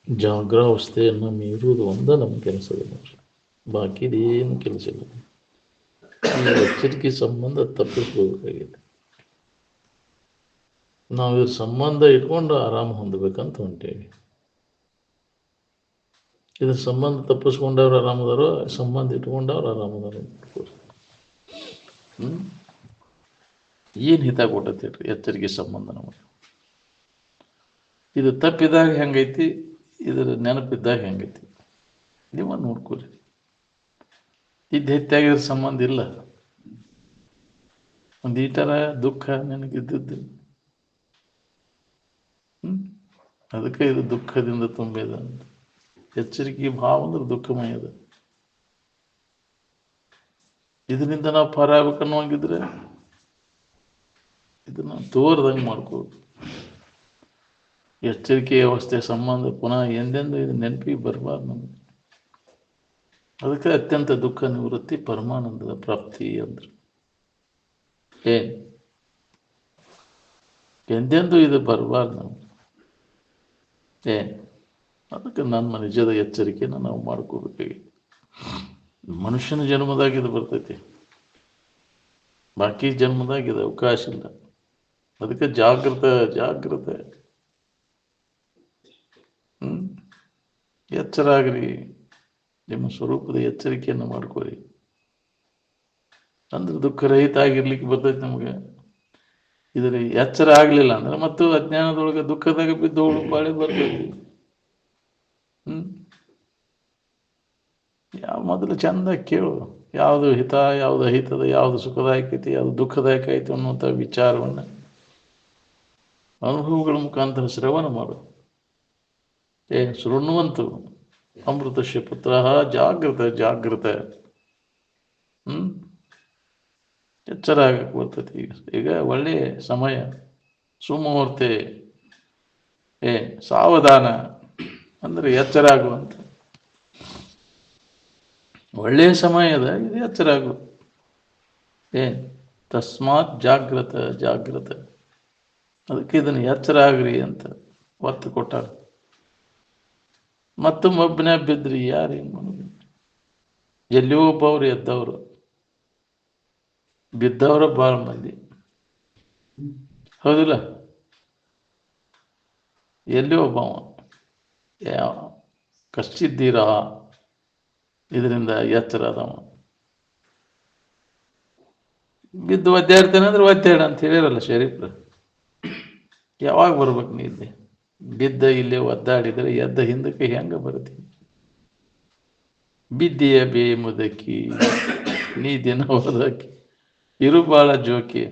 ಜಾಗ್ರಾವಸ್ಥೆಯನ್ನು ಮೀರುವುದು ಒಂದ ನಮ್ಮ ಕೆಲಸವಿಲ್ಲ, ಬಾಕಿದೇನು ಕೆಲಸ ಇಲ್ಲ. ಈ ಎಚ್ಚರಿಕೆ ಸಂಬಂಧ ತಪ್ಪಿಸ್ಕೋಬೇಕಾಗಿದೆ. ನಾವು ಇದ್ರ ಸಂಬಂಧ ಇಟ್ಕೊಂಡು ಆರಾಮ ಹೊಂದಬೇಕಂತ ಹೊಂಟೇವಿ. ಇದ್ರ ಸಂಬಂಧ ತಪ್ಪಿಸ್ಕೊಂಡವ್ರು ಆರಾಮದಾರೋ, ಸಂಬಂಧ ಇಟ್ಕೊಂಡವ್ರು ಆರಾಮದಾರೋ. ಏನು ಹಿತ ಕೊಟ್ಟೈತಿ ಎಚ್ಚರಿಕೆ ಸಂಬಂಧ ನಮಗೆ. ಇದು ತಪ್ಪಿದಾಗ ಹೆಂಗೈತಿ, ಇದರ ನೆನಪಿದ್ದಾಗ ಹೆಂಗೈತಿ, ನೀವು ನೋಡ್ಕೊರಿ. ಇದು ಹೆಚ್ಚಾಗಿದ್ರ ಸಂಬಂಧ ಇಲ್ಲ. ಒಂದು ಈಟರ ದುಃಖ ನನಗಿದ್ದದ್ದು, ಅದಕ್ಕೆ ಇದು ದುಃಖದಿಂದ ತುಂಬಿದ. ಎಚ್ಚರಿಕೆ ಭಾವ ಅಂದ್ರೆ ದುಃಖಮಯದ. ಇದರಿಂದ ನಾವು ಪಾರಾಗಬೇಕನ್ನೋಂಗಿದ್ರೆ ಇದನ್ನ ತೋರ್ದಂಗೆ ಮಾಡ್ಕೋದು. ಎಚ್ಚರಿಕೆ ವ್ಯವಸ್ಥೆ ಸಂಬಂಧ ಪುನಃ ಎಂದೆಂದು ಇದು ನೆನಪಿಗೆ ಬರಬಾರ್ದು ನಮಗೆ. ಅದಕ್ಕೆ ಅತ್ಯಂತ ದುಃಖ ನಿವೃತ್ತಿ ಪರಮಾನಂದದ ಪ್ರಾಪ್ತಿ ಅಂದ್ರು. ಎಂದೆಂದು ಇದು ಬರಬಾರ್ದು ನಮಗೆ. ಅದಕ್ಕೆ ನಮ್ಮ ನಿಜದ ಎಚ್ಚರಿಕೆನ ನಾವು ಮಾಡ್ಕೋಬೇಕಾಗಿ. ಮನುಷ್ಯನ ಜನ್ಮದಾಗ ಇದು ಬರ್ತೈತಿ, ಬಾಕಿ ಜನ್ಮದಾಗ ಇದು ಅವಕಾಶ ಇಲ್ಲ. ಅದಕ್ಕೆ ಜಾಗ್ರತೆ ಎಚ್ಚರ ಆಗ್ರಿ. ನಿಮ್ಮ ಸ್ವರೂಪದ ಎಚ್ಚರಿಕೆಯನ್ನು ಮಾಡ್ಕೋರಿ. ಅಂದ್ರೆ ದುಃಖರಹಿತ ಆಗಿರ್ಲಿಕ್ಕೆ ಬರ್ತೈತಿ ನಮಗೆ. ಇದ್ರ ಎಚ್ಚರ ಆಗ್ಲಿಲ್ಲ ಅಂದ್ರೆ ಮತ್ತು ಅಜ್ಞಾನದೊಳಗೆ ದುಃಖದಾಗ ಬಿದ್ದು ಹೋಳು ಬಾಳೆ ಬರ್ತೈತಿ. ಮೊದಲು ಚಂದ ಕೇಳು, ಯಾವುದು ಹಿತ, ಯಾವುದು ಅಹಿತದ, ಯಾವುದು ಸುಖದಾಯಕ ಐತಿ, ಯಾವುದು ದುಃಖದಾಯಕ ಐತಿ ಅನ್ನುವಂಥ ವಿಚಾರವನ್ನು ಅನುಭವಗಳ ಮುಖಾಂತರ ಶ್ರವಣ ಮಾಡು. ಶೃಣ್ವಂತು ಅಮೃತಸ್ಯ ಪುತ್ರ ಜಾಗ್ರತೆ. ಎಚ್ಚರ ಆಗಕ್ಕೆ ಬರ್ತೈತಿ. ಈಗ ಒಳ್ಳೆ ಸಮಯ, ಸುಮುಹೂರ್ತೆ. ಸಾವಧಾನ ಅಂದ್ರೆ ಎಚ್ಚರ ಆಗುವಂತ ಒಳ್ಳೆಯ ಸಮಯದ ಇದು. ಎಚ್ಚರ ಆಗು. ತಸ್ಮಾತ್ ಜಾಗ್ರತೆ. ಅದಕ್ಕೆ ಇದನ್ನು ಎಚ್ಚರ ಆಗ್ರಿ ಅಂತ ಒತ್ತು ಕೊಟ್ಟಾರ. ಮತ್ತು ಮಬ್ಬನ ಬಿದ್ರಿ ಯಾರು ಏನು ಮಾಡೋದು? ಎಲ್ಲಿಯೋ ಒಬ್ಬವ್ರು ಎದ್ದವರು, ಬಿದ್ದವರ ಭಾಳ ಮಂದಿ, ಹೌದಿಲ್ಲ? ಎಲ್ಲಿ ಒಬ್ಬವ ಕಷ್ಟಿದ್ದೀರಾ, ಇದರಿಂದ ಎಚ್ಚರ ಅದವ. ಬಿದ್ದು ಒದ್ದಾಡ್ತಾನೆ ಅಂದ್ರೆ ಒದ್ದಾಡ ಅಂತ ಹೇಳಿರಲ್ಲ ಶರೀಫ್ರ. ಯಾವಾಗ ಬರ್ಬೇಕು ನೀ ಇಲ್ಲಿ? ಬಿದ್ದ ಇಲ್ಲೇ ಒದ್ದಾಡಿದರೆ ಎದ್ದ ಹಿಂದಕ್ಕೆ ಹೆಂಗ ಬರ್ತೀನಿ? ಬಿದ್ದೀಯ ಬೇ ಮುದಕಿ, ನೀ ದಿನ ಓದಕ್ಕೆ ಇರು ಬಾಳ ಜೋಕಿ.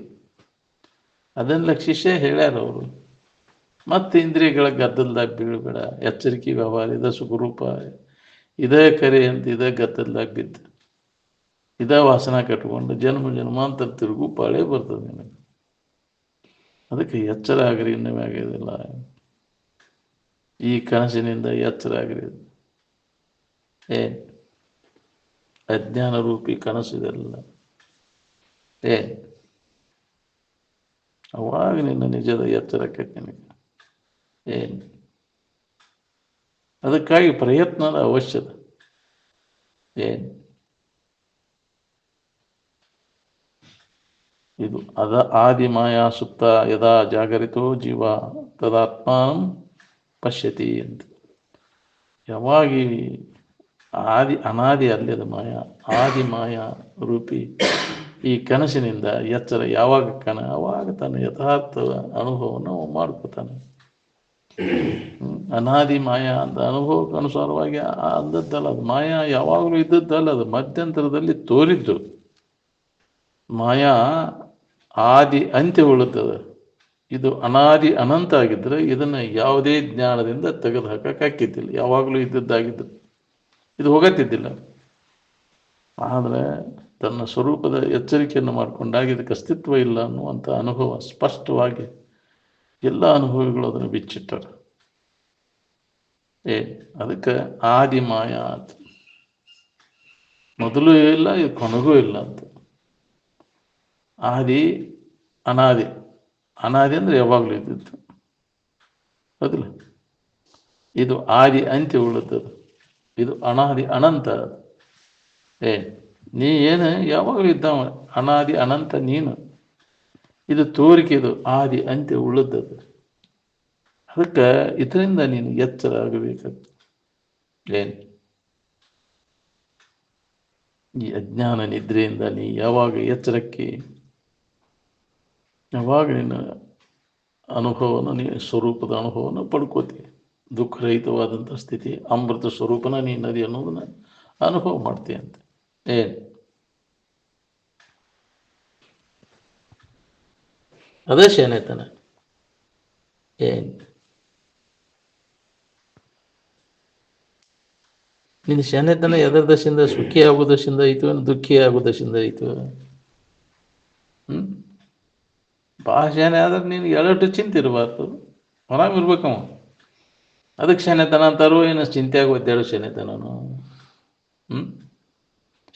ಅದನ್ನ ಶಿಷ್ಯ ಹೇಳ್ಯಾರ ಅವರು. ಮತ್ತೆ ಇಂದ್ರಿಯಗಳ ಗದ್ದಲ್ದಾಗ ಬೀಳ್ಬೇಡ, ಎಚ್ಚರಿಕೆ ವ್ಯವಹಾರ ಇದ ಸುಖರೂಪ, ಇದೇ ಕರೆ ಅಂತ ಇದೇ ಗದ್ದಲ್ದಾಗ ಬಿದ್ದು ಇದೇ ವಾಸನ ಕಟ್ಕೊಂಡು ಜನ್ಮಾಂತರ ತಿರುಗು ಪಾಳೆ ಬರ್ತದೆ ನಿನಗೆ. ಅದಕ್ಕೆ ಎಚ್ಚರ ಆಗ್ರಿ. ಇನ್ನೂ ಆಗೋದಿಲ್ಲ. ಈ ಕನಸಿನಿಂದ ಎಚ್ಚರ ಆಗ್ರಿ. ಅಜ್ಞಾನ ರೂಪಿ ಕನಸಿದೆಲ್ಲ. ಅವಾಗ ನಿನ್ನ ನಿಜದ ಎಚ್ಚರಕ್ಕೆ ನಿನಗೆ. ಅದಕ್ಕಾಗಿ ಪ್ರಯತ್ನದ ಅವಶ್ಯದ. ಇದು ಆದಿ ಮಾಯಾ ಸುಪ್ತ ಯದಾ ಜಾಗರಿತೋ ಜೀವ ತದಾತ್ಮಾನಂ ಪಶ್ಯತಿ ಅಂತ. ಯಾವಾಗಿ ಅನಾದಿ ಅಲ್ಲದ ಮಾಯಾ, ಆದಿ ಮಾಯಾ ರೂಪಿ ಈ ಕನಸಿನಿಂದ ಎಚ್ಚರ ಯಾವಾಗ ಅವಾಗ ತನ್ನ ಯಥಾರ್ಥ ಅನುಭವವನ್ನು ಮಾಡ್ಕೋತಾನೆ. ಅನಾದಿ ಮಾಯಾ ಅಂತ ಅನುಭವಕ್ಕೆ ಅನುಸಾರವಾಗಿ ಅಂದದ್ದಲ್ಲ ಅದು. ಮಾಯಾ ಯಾವಾಗಲೂ ಇದ್ದದ್ದಲ್ಲ, ಅದು ಮಧ್ಯಂತರದಲ್ಲಿ ತೋರಿದ್ದು. ಮಾಯಾ ಆದಿ ಅಂತ್ಯಗೊಳ್ಳುತ್ತದೆ. ಇದು ಅನಾದಿ ಅನಂತ ಆಗಿದ್ರೆ ಇದನ್ನು ಯಾವುದೇ ಜ್ಞಾನದಿಂದ ತೆಗೆದು ಹಾಕಕ್ಕಾಗ್ತಿದ್ದಿಲ್ಲ. ಯಾವಾಗಲೂ ಇದ್ದದ್ದಾಗಿದ್ದು ಇದು ಹೋಗತ್ತಿದ್ದಿಲ್ಲ. ಆದರೆ ತನ್ನ ಸ್ವರೂಪದ ಎಚ್ಚರಿಕೆಯನ್ನು ಮಾಡಿಕೊಂಡಾಗ ಇದಕ್ಕೆ ಅಸ್ತಿತ್ವ ಇಲ್ಲ ಅನ್ನುವಂಥ ಅನುಭವ ಸ್ಪಷ್ಟವಾಗಿ ಎಲ್ಲ ಅನುಭವಿಗಳು ಅದನ್ನು ಬಿಚ್ಚಿಟ್ಟರು. ಅದಕ್ಕೆ ಆದಿ ಮಾಯಾ ಅಂತ. ಮೊದಲು ಇಲ್ಲ, ಇದು ಕೊನೆಗೂ ಇಲ್ಲ ಅಂತ. ಆದಿ ಅನಾದಿ. ಅನಾದಿ ಅಂದ್ರೆ ಯಾವಾಗಲೂ ಇದ್ದಿತ್ತು, ಹೌದಿಲ್ಲ? ಇದು ಆದಿ ಅಂತ್ಯ ಉಳ್ಳುತ್ತದೆ. ಇದು ಅನಾದಿ ಅನಂತ. ಏ ನೀ ಏನು ಯಾವಾಗಲೂ ಇದ್ದಾವ, ಅನಾದಿ ಅನಂತ ನೀನು. ಇದು ತೋರಿಕೆ, ಇದು ಆದಿ ಅಂತ್ಯ ಉಳ್ಳುತ್ತದೆ. ಅದಕ್ಕೆ ಇದರಿಂದ ನೀನು ಎಚ್ಚರ ಆಗಬೇಕು. ಏನು ಈ ಅಜ್ಞಾನ ನಿದ್ರೆಯಿಂದ ನೀ ಯಾವಾಗ ಎಚ್ಚರಕ್ಕೆ, ಯಾವಾಗ ನಿನ್ನ ಅನುಭವವನ್ನು, ನೀ ಸ್ವರೂಪದ ಅನುಭವವನ್ನು ಪಡ್ಕೋತಿ, ದುಃಖರಹಿತವಾದಂಥ ಸ್ಥಿತಿ, ಅಮೃತ ಸ್ವರೂಪನ ನೀ ನದಿ ಅನ್ನೋದನ್ನ ಅನುಭವ ಮಾಡ್ತೀಯಂತೆ. ಏನು ಅದೇ ಶಾನೆತನ. ಏನು ನಿನ್ನ ಶಾನೆತನ ಎದರ ದಶಿಂದ? ಸುಖಿ ಆಗೋ ದಶಿಂದ ಐತು, ದುಃಖಿ ಆಗೋ ದಶಿಂದ ಐತು? ಭಾಳ ಶಾನೆ ಆದ್ರೆ ನೀನು ಎರಡು ಚಿಂತೆ ಇರಬಾರ್ದು, ಆರಾಮಿರ್ಬೇಕವ. ಅದಕ್ಕೆ ಶಾನೆತನ ಅಂತಾರೋ ಏನು? ಚಿಂತೆ ಆಗೋ ಒದ್ದಾಡೋ ಶಾನೆತನನು.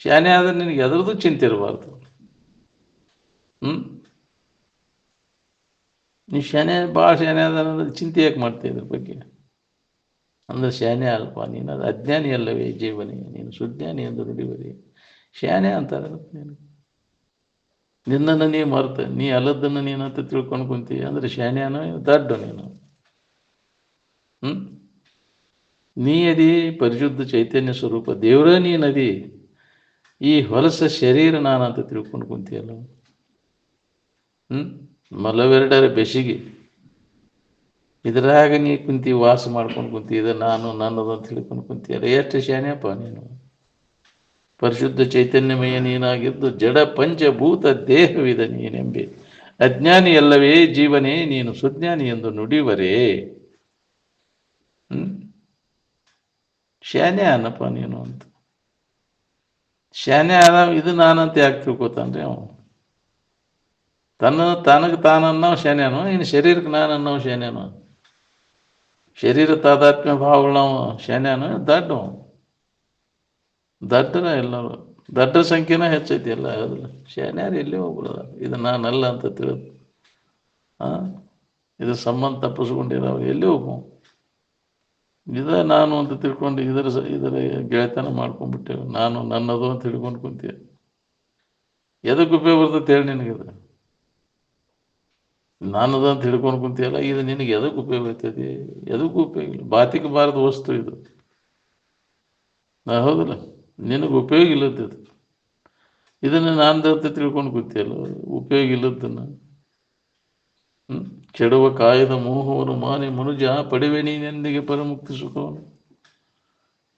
ಶಾನೆ ಆದ್ರೆ ನಿನಗೆ ಎದ್ರದ್ದು ಚಿಂತೆ ಇರಬಾರ್ದು. ನೀ ಶಾನೆ, ಭಾಳ ಶಾನೆ ಆದ ಚಿಂತೆ ಯಾಕೆ ಮಾಡ್ತೀಯ ಇದ್ರ ಬಗ್ಗೆ? ಅಂದ್ರೆ ಶಾನೆ ಅಲ್ಪ ನೀನು, ಅದು ಅಜ್ಞಾನಿ ಅಲ್ಲವೇ ಜೀವನಿ, ನೀನು ಸುಜ್ಞಾನಿ ಎಂದು ನುಡಿವರಿ. ಶಾನೆ ಅಂತಾರೆ ನೀನು. ನಿನ್ನನ್ನು ನೀ ಮರ್ತ, ನೀ ಅಲ್ಲದನ್ನು ನೀನು ಅಂತ ತಿಳ್ಕೊಂಡು ಕುಂತೀವಿ ಅಂದ್ರೆ ಶಾನ್ಯಾನ ದಡ್ಡ ನೀನು. ನೀ ಅದಿ ಪರಿಶುದ್ಧ ಚೈತನ್ಯ ಸ್ವರೂಪ, ದೇವರ ನೀನದಿ. ಈ ಹೊಲಸ ಶರೀರ ನಾನಂತ ತಿಳ್ಕೊಂಡು ಕುಂತೀಯಲ್ಲ. ಮಲವೆರಡರ ಬೆಸಿಗೆ ಇದ್ರಾಗ ನೀ ಕುಂತಿ ವಾಸ ಮಾಡ್ಕೊಂಡು ಕುಂತಿ, ಇದು ನಾನು ನನ್ನದು ಅಂತ ತಿಳ್ಕೊಂಡು ಕುಂತೀಯಲ್ಲ. ಎಷ್ಟು ಶಾನ್ಯಪ್ಪ ನೀನು. ಪರಿಶುದ್ಧ ಚೈತನ್ಯಮಯ ನೀನಾಗಿದ್ದು ಜಡ ಪಂಚಭೂತ ದೇಹವಿದ ನೀನೆಂಬೆ ಅಜ್ಞಾನಿ ಅಲ್ಲವೇ ಜೀವನೇ, ನೀನು ಸುಜ್ಞಾನಿ ಎಂದು ನುಡಿವರೇ. ಶಾನೆ ಅನ್ನಪ್ಪ ನೀನು ಅಂತ. ಶಾನೆ ಆದ ಇದು ನಾನಂತ ಯಾಕೆ ತಿಳ್ಕೊತಾನ್ರಿ ಅವನು? ತನಗೆ ತಾನನ್ನೋ ಶಾನ್ಯಾನು, ಇನ್ನು ಶರೀರಕ್ಕೆ ನಾನು ಅನ್ನೋ ಶಾನ್ಯಾನು? ಶರೀರ ತಾದಾತ್ಮ್ಯ ಭಾವಗಳು ನಾವು ಶಾನ್ಯಾನು ದಡ್ಡ. ದಡ್ಡರ ಎಲ್ಲರೂ, ದಡ್ಡರ ಸಂಖ್ಯೆನ ಹೆಚ್ಚೈತಿ ಎಲ್ಲ. ಹೌದಿಲ್ಲ? ಶಾನ್ಯಾರು ಎಲ್ಲಿ ಹೋಗ್ಬಿಡೋದ, ಇದು ನಾನಲ್ಲ ಅಂತ ತಿಳಿದು ಇದು ಸಂಬಂಧ ತಪ್ಪಿಸ್ಕೊಂಡಿರೋರು ಎಲ್ಲಿ ಹೋಗು, ಇದ ನಾನು ಅಂತ ತಿಳ್ಕೊಂಡು ಇದರ ಗೆಳೆತನ ಮಾಡ್ಕೊಂಡ್ಬಿಟ್ಟೇವೆ. ನಾನು ನನ್ನದು ಅಂತ ತಿಳ್ಕೊಂಡು ಕುಂತೀವಿ. ಎದಕ್ಕೆ ಉಪಯೋಗ ಬರ್ತೈತೆ ಹೇಳಿ ನಿನಗಿದು? ನಾನದು ಅಂತ ಹಿಡ್ಕೊಂಡು ಕುಂತೀಯಲ್ಲ, ಇದು ನಿನಗೆ ಎದಕ್ಕೆ ಉಪಯೋಗ ಬರ್ತೈತಿ? ಎದಕ್ಕೂ ಉಪಯೋಗ ಇಲ್ಲ. ಬಾತಿಗೆ ಬಾರದ ವಸ್ತು ಇದು. ಹೌದಿಲ್ಲ? ನಿನಗೆ ಉಪಯೋಗ ಇಲ್ಲದ್ದು. ಇದನ್ನು ನಾನದು ಅಂತ ತಿಳ್ಕೊಂಡು ಕೂತಿಯಲ್ಲ, ಉಪಯೋಗ ಇಲ್ಲದನ್ನು. ಕೆಡುವ ಕಾಯದ ಮೋಹವನ್ನು ಮಾನೆ ಮನುಜ ಪಡೆವೆ ನೀನೆಂದಿಗೆ ಪರಮುಕ್ತಿ ಸುಖವನ್ನು.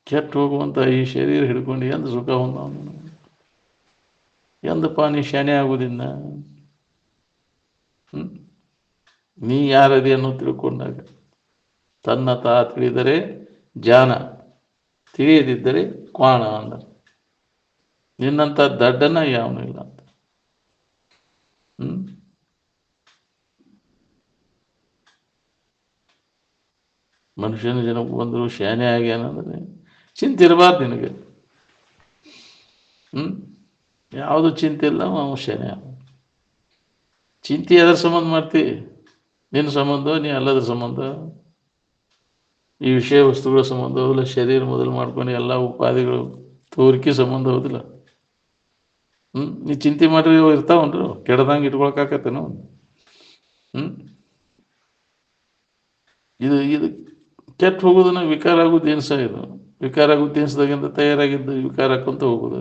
ಕೆಟ್ಟು ಹೋಗುವಂಥ ಈ ಶರೀರ ಹಿಡ್ಕೊಂಡು ಎಂದು ಸುಖವನ್ನು ಅವನು ಎಂದಪ್ಪ ನೀ ಶಾನೆ ಆಗುವುದಿನ್ನ? ನೀ ಯಾರದಿ ಅನ್ನೋ ತಿಳ್ಕೊಂಡಾಗ ತನ್ನ ತಾ ತಿಳಿದರೆ ಜಾನ, ತಿಳಿಯದಿದ್ದರೆ ಕ್ವಾಣ ಅಂದ. ನಿನ್ನಂಥ ದಡ್ಡನ ಯಾವನು ಇಲ್ಲ ಅಂತ. ಮನುಷ್ಯನ ಜನಕ್ಕೆ ಬಂದರು ಶಾನೆ ಆಗ್ಯಾನಂದ್ರೆ ಚಿಂತೆ ಇರಬಾರ್ದು ನಿನಗೆ. ಯಾವುದು ಚಿಂತೆ ಇಲ್ಲ, ಅವನು ಶಾನೆ. ಚಿಂತೆ ಎದರ ಸಂಬಂಧ ಮಾಡ್ತಿ? ನಿನ್ನ ಸಂಬಂಧ, ನೀ ಅಲ್ಲದ್ರ ಸಂಬಂಧ, ಈ ವಿಷಯ ವಸ್ತುಗಳ ಸಂಬಂಧ ಹೋದಿಲ್ಲ. ಶರೀರ ಮೊದಲು ಮಾಡ್ಕೊಂಡು ಎಲ್ಲ ಉಪಾಧಿಗಳು ತೋರಿಕೆ ಸಂಬಂಧ ಹೋದಿಲ್ಲ. ನೀ ಚಿಂತೆ ಮಾಡ್ರಿ ಇರ್ತಾವನ್ರು, ಕೆಡದಂಗೆ ಇಟ್ಕೊಳಕಾಕತ್ತೇನೋ. ಇದು ಕೆಟ್ಟು ಹೋಗೋದನ್ನ ವಿಕಾರ ಆಗೋದು ಏನು ಸಹ ಇದು. ವಿಕಾರ ಆಗೋದು ಎನ್ಸ್ದಾಗಿಂದ ತಯಾರಾಗಿದ್ದು ವಿಕಾರ ಹಾಕೊಂತ ಹೋಗೋದು.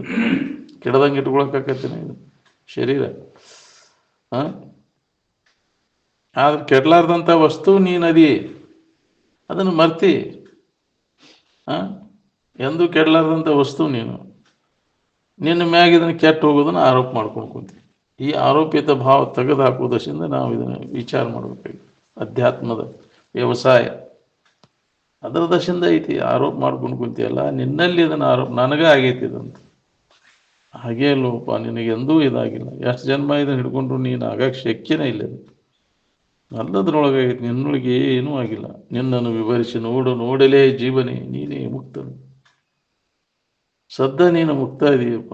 ಕೆಡದಂಗೆ ಇಟ್ಕೊಳಕಾಕತ್ತೇನೆ ಇದು ಶರೀರ. ಆದ್ರೆ ಕೆಡಲಾರ್ದಂಥ ವಸ್ತು ನೀನದಿ, ಅದನ್ನು ಮರ್ತಿ. ಎಂದೂ ಕೆಡಲಾರ್ದಂಥ ವಸ್ತು ನೀನು. ನಿನ್ನ ಮ್ಯಾಗ ಇದನ್ನು ಕೆಟ್ಟು ಹೋಗೋದನ್ನು ಆರೋಪ ಮಾಡ್ಕೊಂಡು ಕುಂತೀವಿ. ಈ ಆರೋಪಿತ ಭಾವ ತೆಗೆದು ಹಾಕುವುದರಿಂದ ನಾವು ಇದನ್ನು ವಿಚಾರ ಮಾಡಬೇಕಾಗಿ. ಅಧ್ಯಾತ್ಮದ ವ್ಯವಸಾಯ ಅದರ ದಶಿಂದ ಐತಿ. ಆರೋಪ ಮಾಡ್ಕೊಂಡು ಕುಂತೀಯಲ್ಲ, ನಿನ್ನಲ್ಲಿ ಇದನ್ನು ಆರೋಪ ನನಗೆ ಆಗೈತಿ ಇದಂತ. ಹಾಗೇ ಅಲ್ಲೋಪ, ನಿನಗೆ ಎಂದೂ ಇದಾಗಿಲ್ಲ. ಎಷ್ಟು ಜನ್ಮ ಇದನ್ನು ಹಿಡ್ಕೊಂಡ್ರು ನೀನು ಆಗಕ್ಕೆ ಶಕ್ಯನೇ ಇಲ್ಲ. ಅಲ್ಲದ್ರೊಳಗಾಗೈತಿ, ನಿನ್ನೊಳಗೆ ಏನೂ ಆಗಿಲ್ಲ. ನಿನ್ನನ್ನು ವಿವರಿಸಿ ನೋಡಲೇ ಜೀವನೇ, ನೀನೇ ಮುಕ್ತನು. ಸದ್ದ ನೀನು ಮುಕ್ತ ಇದೀಯಪ್ಪ.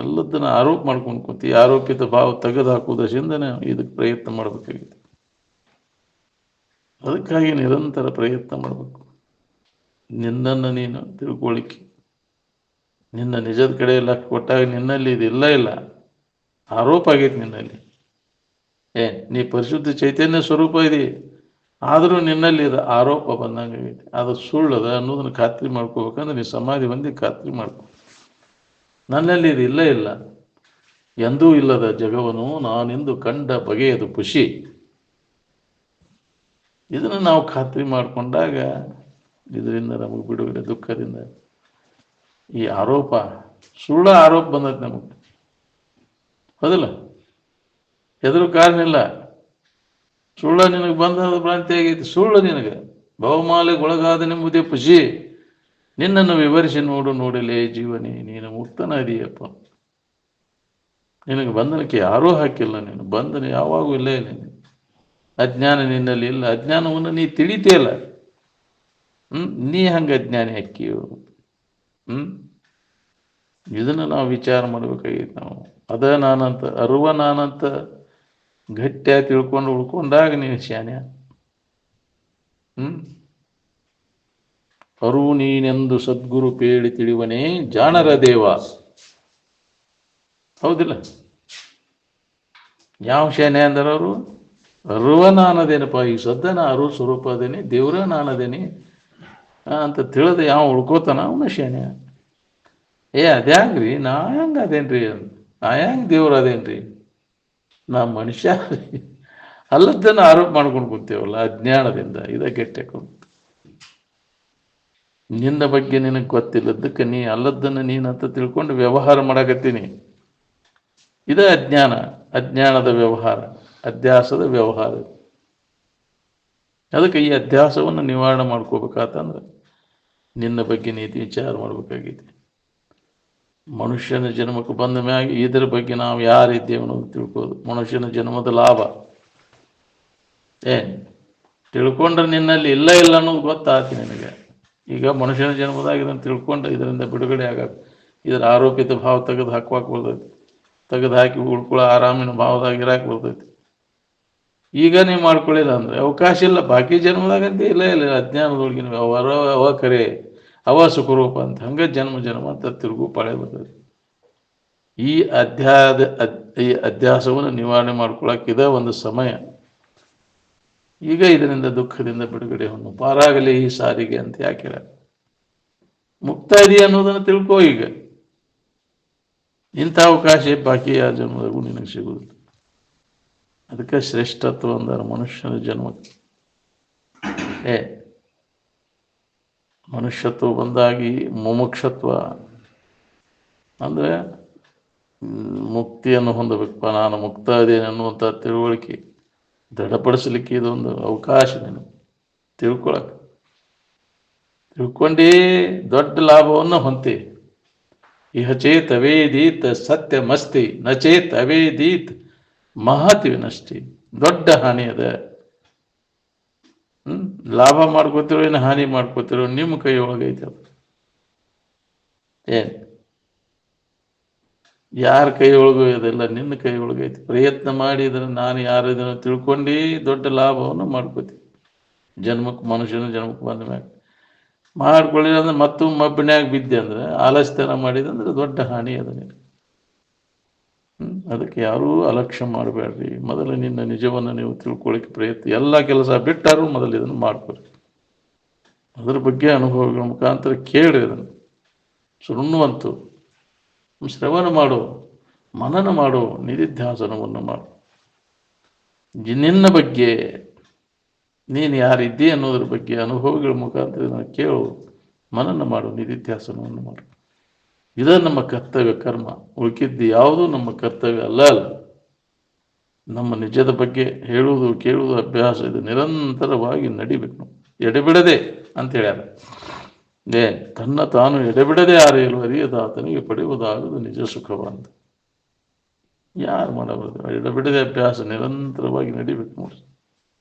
ಎಲ್ಲದನ್ನು ಆರೋಪ ಮಾಡ್ಕೊಂಡು ಕುಂತಿ. ಆರೋಪಿತ ಭಾವ ತೆಗೆದು ಹಾಕುವುದರಿಂದನೇ ಇದಕ್ಕೆ ಪ್ರಯತ್ನ ಮಾಡಬೇಕಾಗಿದೆ. ಅದಕ್ಕಾಗಿ ನಿರಂತರ ಪ್ರಯತ್ನ ಮಾಡಬೇಕು. ನಿನ್ನನ್ನು ನೀನು ತಿಳ್ಕೊಳ್ಳಿಕ್ಕೆ, ನಿನ್ನ ನಿಜದ ಕಡೆ ಎಲ್ಲ ಕೊಟ್ಟಾಗ ನಿನ್ನಲ್ಲಿ ಇದಿಲ್ಲ ಇಲ್ಲ ಆರೋಪ ಆಗೈತಿ ನಿನ್ನಲ್ಲಿ. ನೀ ಪರಿಶುದ್ಧ ಚೈತನ್ಯ ಸ್ವರೂಪ ಇದೆ, ಆದರೂ ನಿನ್ನಲ್ಲಿ ಇದು ಆರೋಪ ಬಂದಂಗೆ ಆಗೈತಿ. ಅದು ಸುಳ್ಳದ ಅನ್ನೋದನ್ನ ಖಾತ್ರಿ ಮಾಡ್ಕೋಬೇಕಂದ್ರೆ ನೀ ಸಮಾಧಿ ಬಂದು ಖಾತ್ರಿ ಮಾಡ್ಕೊ. ನನ್ನಲ್ಲಿ ಇದು ಇಲ್ಲ ಇಲ್ಲ, ಎಂದೂ ಇಲ್ಲದ ಜಗವನು ನಾನೆಂದು ಕಂಡ ಬಗೆಯದು ಖುಷಿ. ಇದನ್ನು ನಾವು ಖಾತ್ರಿ ಮಾಡಿಕೊಂಡಾಗ ಇದರಿಂದ ನಮಗೆ ಬಿಡುಗಡೆ, ದುಃಖದಿಂದ. ಈ ಆರೋಪ ಸುಳ್ಳ ಆರೋಪ ಬಂದೈತೆ ನಮಗೆ, ಹೌದಿಲ್ಲ? ಎದುರು ಕಾರಣ ಇಲ್ಲ. ಸುಳ್ಳ ನಿನಗೆ ಬಂದ ಭ್ರಾಂತಿ ಆಗೈತಿ. ಸುಳ್ಳು ನಿನಗೆ ಬಹುಮಾಲೆಗೊಳಗಾದ ನಿಂಬುದೇ ಖುಷಿ. ನಿನ್ನನ್ನು ವಿವರಿಸಿ ನೋಡು ನೋಡಲೇ ಜೀವನೇ, ನೀನು ಮುಕ್ತನ ಇದೆಯಪ್ಪ. ನಿನಗೆ ಬಂಧನಕ್ಕೆ ಯಾರೂ ಹಾಕಿಲ್ಲ. ನೀನು ಬಂಧನ ಯಾವಾಗೂ ಇಲ್ಲೇ ನೀನು. ಅಜ್ಞಾನ ನಿನ್ನಲ್ಲಿ ಇಲ್ಲ. ಅಜ್ಞಾನವನ್ನು ನೀ ತಿಳಿತೀಯಲ್ಲ. ನೀ ಹಂಗೆ ಅಜ್ಞಾನಿ ಹಾಕಿಯು. ಇದನ್ನು ನಾವು ವಿಚಾರ ಮಾಡ್ಬೇಕಾಗಿತ್ತು. ನಾವು ಅದ ನಾನಂತ ಅರುವ ನಾನಂತ ಗಟ್ಟಿಯಾಗಿ ತಿಳ್ಕೊಂಡು ಉಳ್ಕೊಂಡಾಗ ನೀನು ಶಾನ್ಯ. ಅರು ನೀನೆಂದು ಸದ್ಗುರು ಪೇಳಿ ತಿಳಿವನೇ ಜಾಣರ ದೇವ. ಹೌದಿಲ್ಲ? ಯಾವ ಶಾನ್ಯ ಅಂದ್ರೆ ಅವರು ಅರುವ ನಾನದೇನಪ್ಪ, ಈ ಸದ್ದ ನಾ ಅರು ಸ್ವರೂಪ ಅದೇನಿ, ದೇವ್ರ ನಾನದೇನಿ ಅಂತ ತಿಳಿದು ಯಾವ ಉಳ್ಕೋತಾನ ಅವನ ಶಾನ್ಯ. ಅದ್ಯಾಂಗ್ರಿ ನಾ ಹೆಂಗೆ ಅದೇನ್ರಿ, ನಾ ಹೆಂಗೆ ದೇವ್ರ ಅದೇನ್ರಿ, ನಾ ಮನುಷ್ಯ ಅಲ್ಲದನ್ನು ಆರೋಪ ಮಾಡ್ಕೊಂಡು ಕೂತೇವಲ್ಲ ಅಜ್ಞಾನದಿಂದ. ಇದ ಕೆಟ್ಟಕೊಂಡು ನಿನ್ನ ಬಗ್ಗೆ ನಿನಗೆ ಗೊತ್ತಿಲ್ಲದಕ್ಕೆ ನೀ ಅಲ್ಲದನ್ನು ನೀನಂತ ತಿಳ್ಕೊಂಡು ವ್ಯವಹಾರ ಮಾಡಕತ್ತೀನಿ. ಇದೇ ಅಜ್ಞಾನ, ಅಜ್ಞಾನದ ವ್ಯವಹಾರ, ಅಧ್ಯಾಸದ ವ್ಯವಹಾರ. ಅದಕ್ಕೆ ಈ ಅಧ್ಯಾಸವನ್ನು ನಿವಾರಣೆ ಮಾಡ್ಕೋಬೇಕಾತಂದ್ರೆ ನಿನ್ನ ಬಗ್ಗೆ ನೀತಿ ವಿಚಾರ ಮಾಡ್ಬೇಕಾಗಿದೆ. ಮನುಷ್ಯನ ಜನ್ಮಕ್ಕೆ ಬಂದ ಮ್ಯಾಗ ಇದರ ಬಗ್ಗೆ ನಾವು ಯಾರಿದ್ದೇವೆ ಅನ್ನೋದು ತಿಳ್ಕೋದು. ಮನುಷ್ಯನ ಜನ್ಮದ ಲಾಭ ತಿಳ್ಕೊಂಡ್ರೆ ನಿನ್ನಲ್ಲಿ ಇಲ್ಲ ಇಲ್ಲ ಅನ್ನೋದು ಗೊತ್ತಾಗ್ತಿ ನಿನಗೆ. ಈಗ ಮನುಷ್ಯನ ಜನ್ಮದಾಗ ಇದನ್ನು ತಿಳ್ಕೊಂಡು ಇದರಿಂದ ಬಿಡುಗಡೆ ಇದರ ಆರೋಪಿತ ಭಾವ ತೆಗೆದು ಹಾಕುವಾಕ ಬರ್ತೈತಿ. ತೆಗೆದು ಹಾಕಿ ಉಳ್ಕೊಳ್ಳೋ ಆರಾಮಿನ ಭಾವದಾಗ ಇರಾಕ್ ಬರ್ತೈತಿ. ಈಗ ನೀವು ಮಾಡ್ಕೊಳ್ಳಿಲ್ಲ ಅಂದ್ರೆ ಅವಕಾಶ ಇಲ್ಲ. ಬಾಕಿ ಜನ್ಮದಾಗಂತ ಇಲ್ಲ ಇಲ್ಲ ಅಜ್ಞಾನದೊಳಗಿನ ಅವ ಕರೆ, ಅವ ಸುಖರೂಪ ಅಂತ ಹಂಗೆ ಜನ್ಮ ಜನ್ಮ ಅಂತ ತಿರುಗು ಪಾಳೆ ಬರ್ತೈತಿ. ಈ ಅಧ್ಯಾಸವನ್ನು ನಿವಾರಣೆ ಮಾಡ್ಕೊಳಕ್ಕಿದ ಒಂದು ಸಮಯ. ಈಗ ಇದರಿಂದ ದುಃಖದಿಂದ ಬಿಡುಗಡೆಯನ್ನು ಪಾರಾಗಲಿ ಈ ಸಾರಿಗೆ ಅಂತ ಯಾಕೆ ಹೇಳ. ಮುಕ್ತ ಇದೆಯಾ ಅನ್ನೋದನ್ನು ತಿಳ್ಕೋ. ಈಗ ಇಂಥ ಅವಕಾಶ ಬಾಕಿ ಯಾವ ಜನ್ಮದಾಗೂ ನಿನಗೆ ಸಿಗುವುದಿಲ್ಲ. ಅದಕ್ಕೆ ಶ್ರೇಷ್ಠತ್ವ ಅಂದರೆ ಮನುಷ್ಯನ ಜನ್ಮಕ್ಕೆ ಮನುಷ್ಯತ್ವ ಬಂದಾಗಿ ಮುಮುಕ್ಷತ್ವ ಅಂದರೆ ಮುಕ್ತಿಯನ್ನು ಹೊಂದಬೇಕಪ್ಪ, ನಾನು ಮುಕ್ತ ಇದ್ದೇನೆ ಅನ್ನುವಂಥ ತಿಳುವಳಿಕೆ ದೃಢಪಡಿಸಲಿಕ್ಕೆ ಇದೊಂದು ಅವಕಾಶ. ನೀನು ತಿಳ್ಕೊಳಕ್ಕೆ ತಿಳ್ಕೊಂಡೇ ದೊಡ್ಡ ಲಾಭವನ್ನು ಹೊಂತಿ. ಇಹ ಚೇತ್ ಅವೇದೀತ್ ಸತ್ಯಮಸ್ತಿ ನ ಚೇತ್ ಅವೇದೀತ್ ಮಹತಿ ವಿನಷ್ಟಿ. ದೊಡ್ಡ ಹಾನಿ ಅದ. ಲಾಭ ಮಾಡ್ಕೋತಿರೋ ಏನು ಹಾನಿ ಮಾಡ್ಕೋತಿರೋ ನಿಮ್ಮ ಕೈ ಒಳಗೈತೆ. ಅದು ಯಾರ ಕೈ ಒಳಗೂ ಇದೆಲ್ಲ ನಿನ್ನ ಕೈ ಒಳಗೈತಿ. ಪ್ರಯತ್ನ ಮಾಡಿದ್ರೆ ನಾನು ಯಾರು ಇದನ್ನು ತಿಳ್ಕೊಂಡು ದೊಡ್ಡ ಲಾಭವನ್ನು ಮಾಡ್ಕೋತೀವಿ. ಮನುಷ್ಯನ ಜನ್ಮಕ್ಕೆ ಬಂದ ಮ್ಯಾಗ ಮಾಡ್ಕೊಳ್ಳಿಲ್ಲ ಅಂದ್ರೆ ಮತ್ತೊಮ್ಮೆ ಮಬ್ಬಿನ್ಯಾಗ ಬಿದ್ದೆ ಅಂದ್ರೆ ಆಲಸ್ಯತನ ಮಾಡಿದಂದ್ರೆ ದೊಡ್ಡ ಹಾನಿ ಅದ ನಿನಗೆ. ಅದಕ್ಕೆ ಯಾರೂ ಅಲಕ್ಷ್ಯ ಮಾಡಬೇಡ್ರಿ. ಮೊದಲು ನಿನ್ನ ನಿಜವನ್ನು ನೀವು ತಿಳ್ಕೊಳ್ಳಿಕ್ಕೆ ಪ್ರಯತ್ನ, ಎಲ್ಲ ಕೆಲಸ ಬಿಟ್ಟಾರು ಮೊದಲು ಇದನ್ನು ಮಾಡ್ಕೊರಿ. ಅದರ ಬಗ್ಗೆ ಅನುಭವಗಳ ಮುಖಾಂತರ ಕೇಳಿ ಅದನ್ನು ಸುಣ್ಣುವಂತು ಶ್ರವಣ ಮಾಡು, ಮನನ ಮಾಡು, ನಿಧಿಧ್ಯಾಸನವನ್ನು ಮಾಡು. ನಿನ್ನ ಬಗ್ಗೆ ನೀನು ಯಾರಿದ್ದಿ ಅನ್ನೋದ್ರ ಬಗ್ಗೆ ಅನುಭವಗಳ ಮುಖಾಂತರ ಕೇಳು, ಮನನ ಮಾಡು, ನಿಧಿಧ್ಯಾಸನವನ್ನು ಮಾಡು. ಇದೇ ನಮ್ಮ ಕರ್ತವ್ಯ ಕರ್ಮ. ಉಳ್ಕಿದ್ದು ಯಾವುದೂ ನಮ್ಮ ಕರ್ತವ್ಯ ಅಲ್ಲ. ನಮ್ಮ ನಿಜದ ಬಗ್ಗೆ ಹೇಳುವುದು ಕೇಳುವುದು ಅಭ್ಯಾಸ ಇದು ನಿರಂತರವಾಗಿ ನಡಿಬೇಕು. ಎಡೆಬಿಡದೆ ಅಂತ ಹೇಳ್ಯಾರ. ತನ್ನ ತಾನು ಎಡೆಬಿಡದೆ ಆರೆಯಲು ಅರಿಯದಾತನಿಗೆ ಪಡೆಯುವುದಾಗದು ನಿಜ ಸುಖವ ಅಂತ. ಯಾರು ಮಾಡಬಾರ್ದು? ಎಡೆಬಿಡದೆ ಅಭ್ಯಾಸ ನಿರಂತರವಾಗಿ ನಡಿಬೇಕು ನೋಡಿ.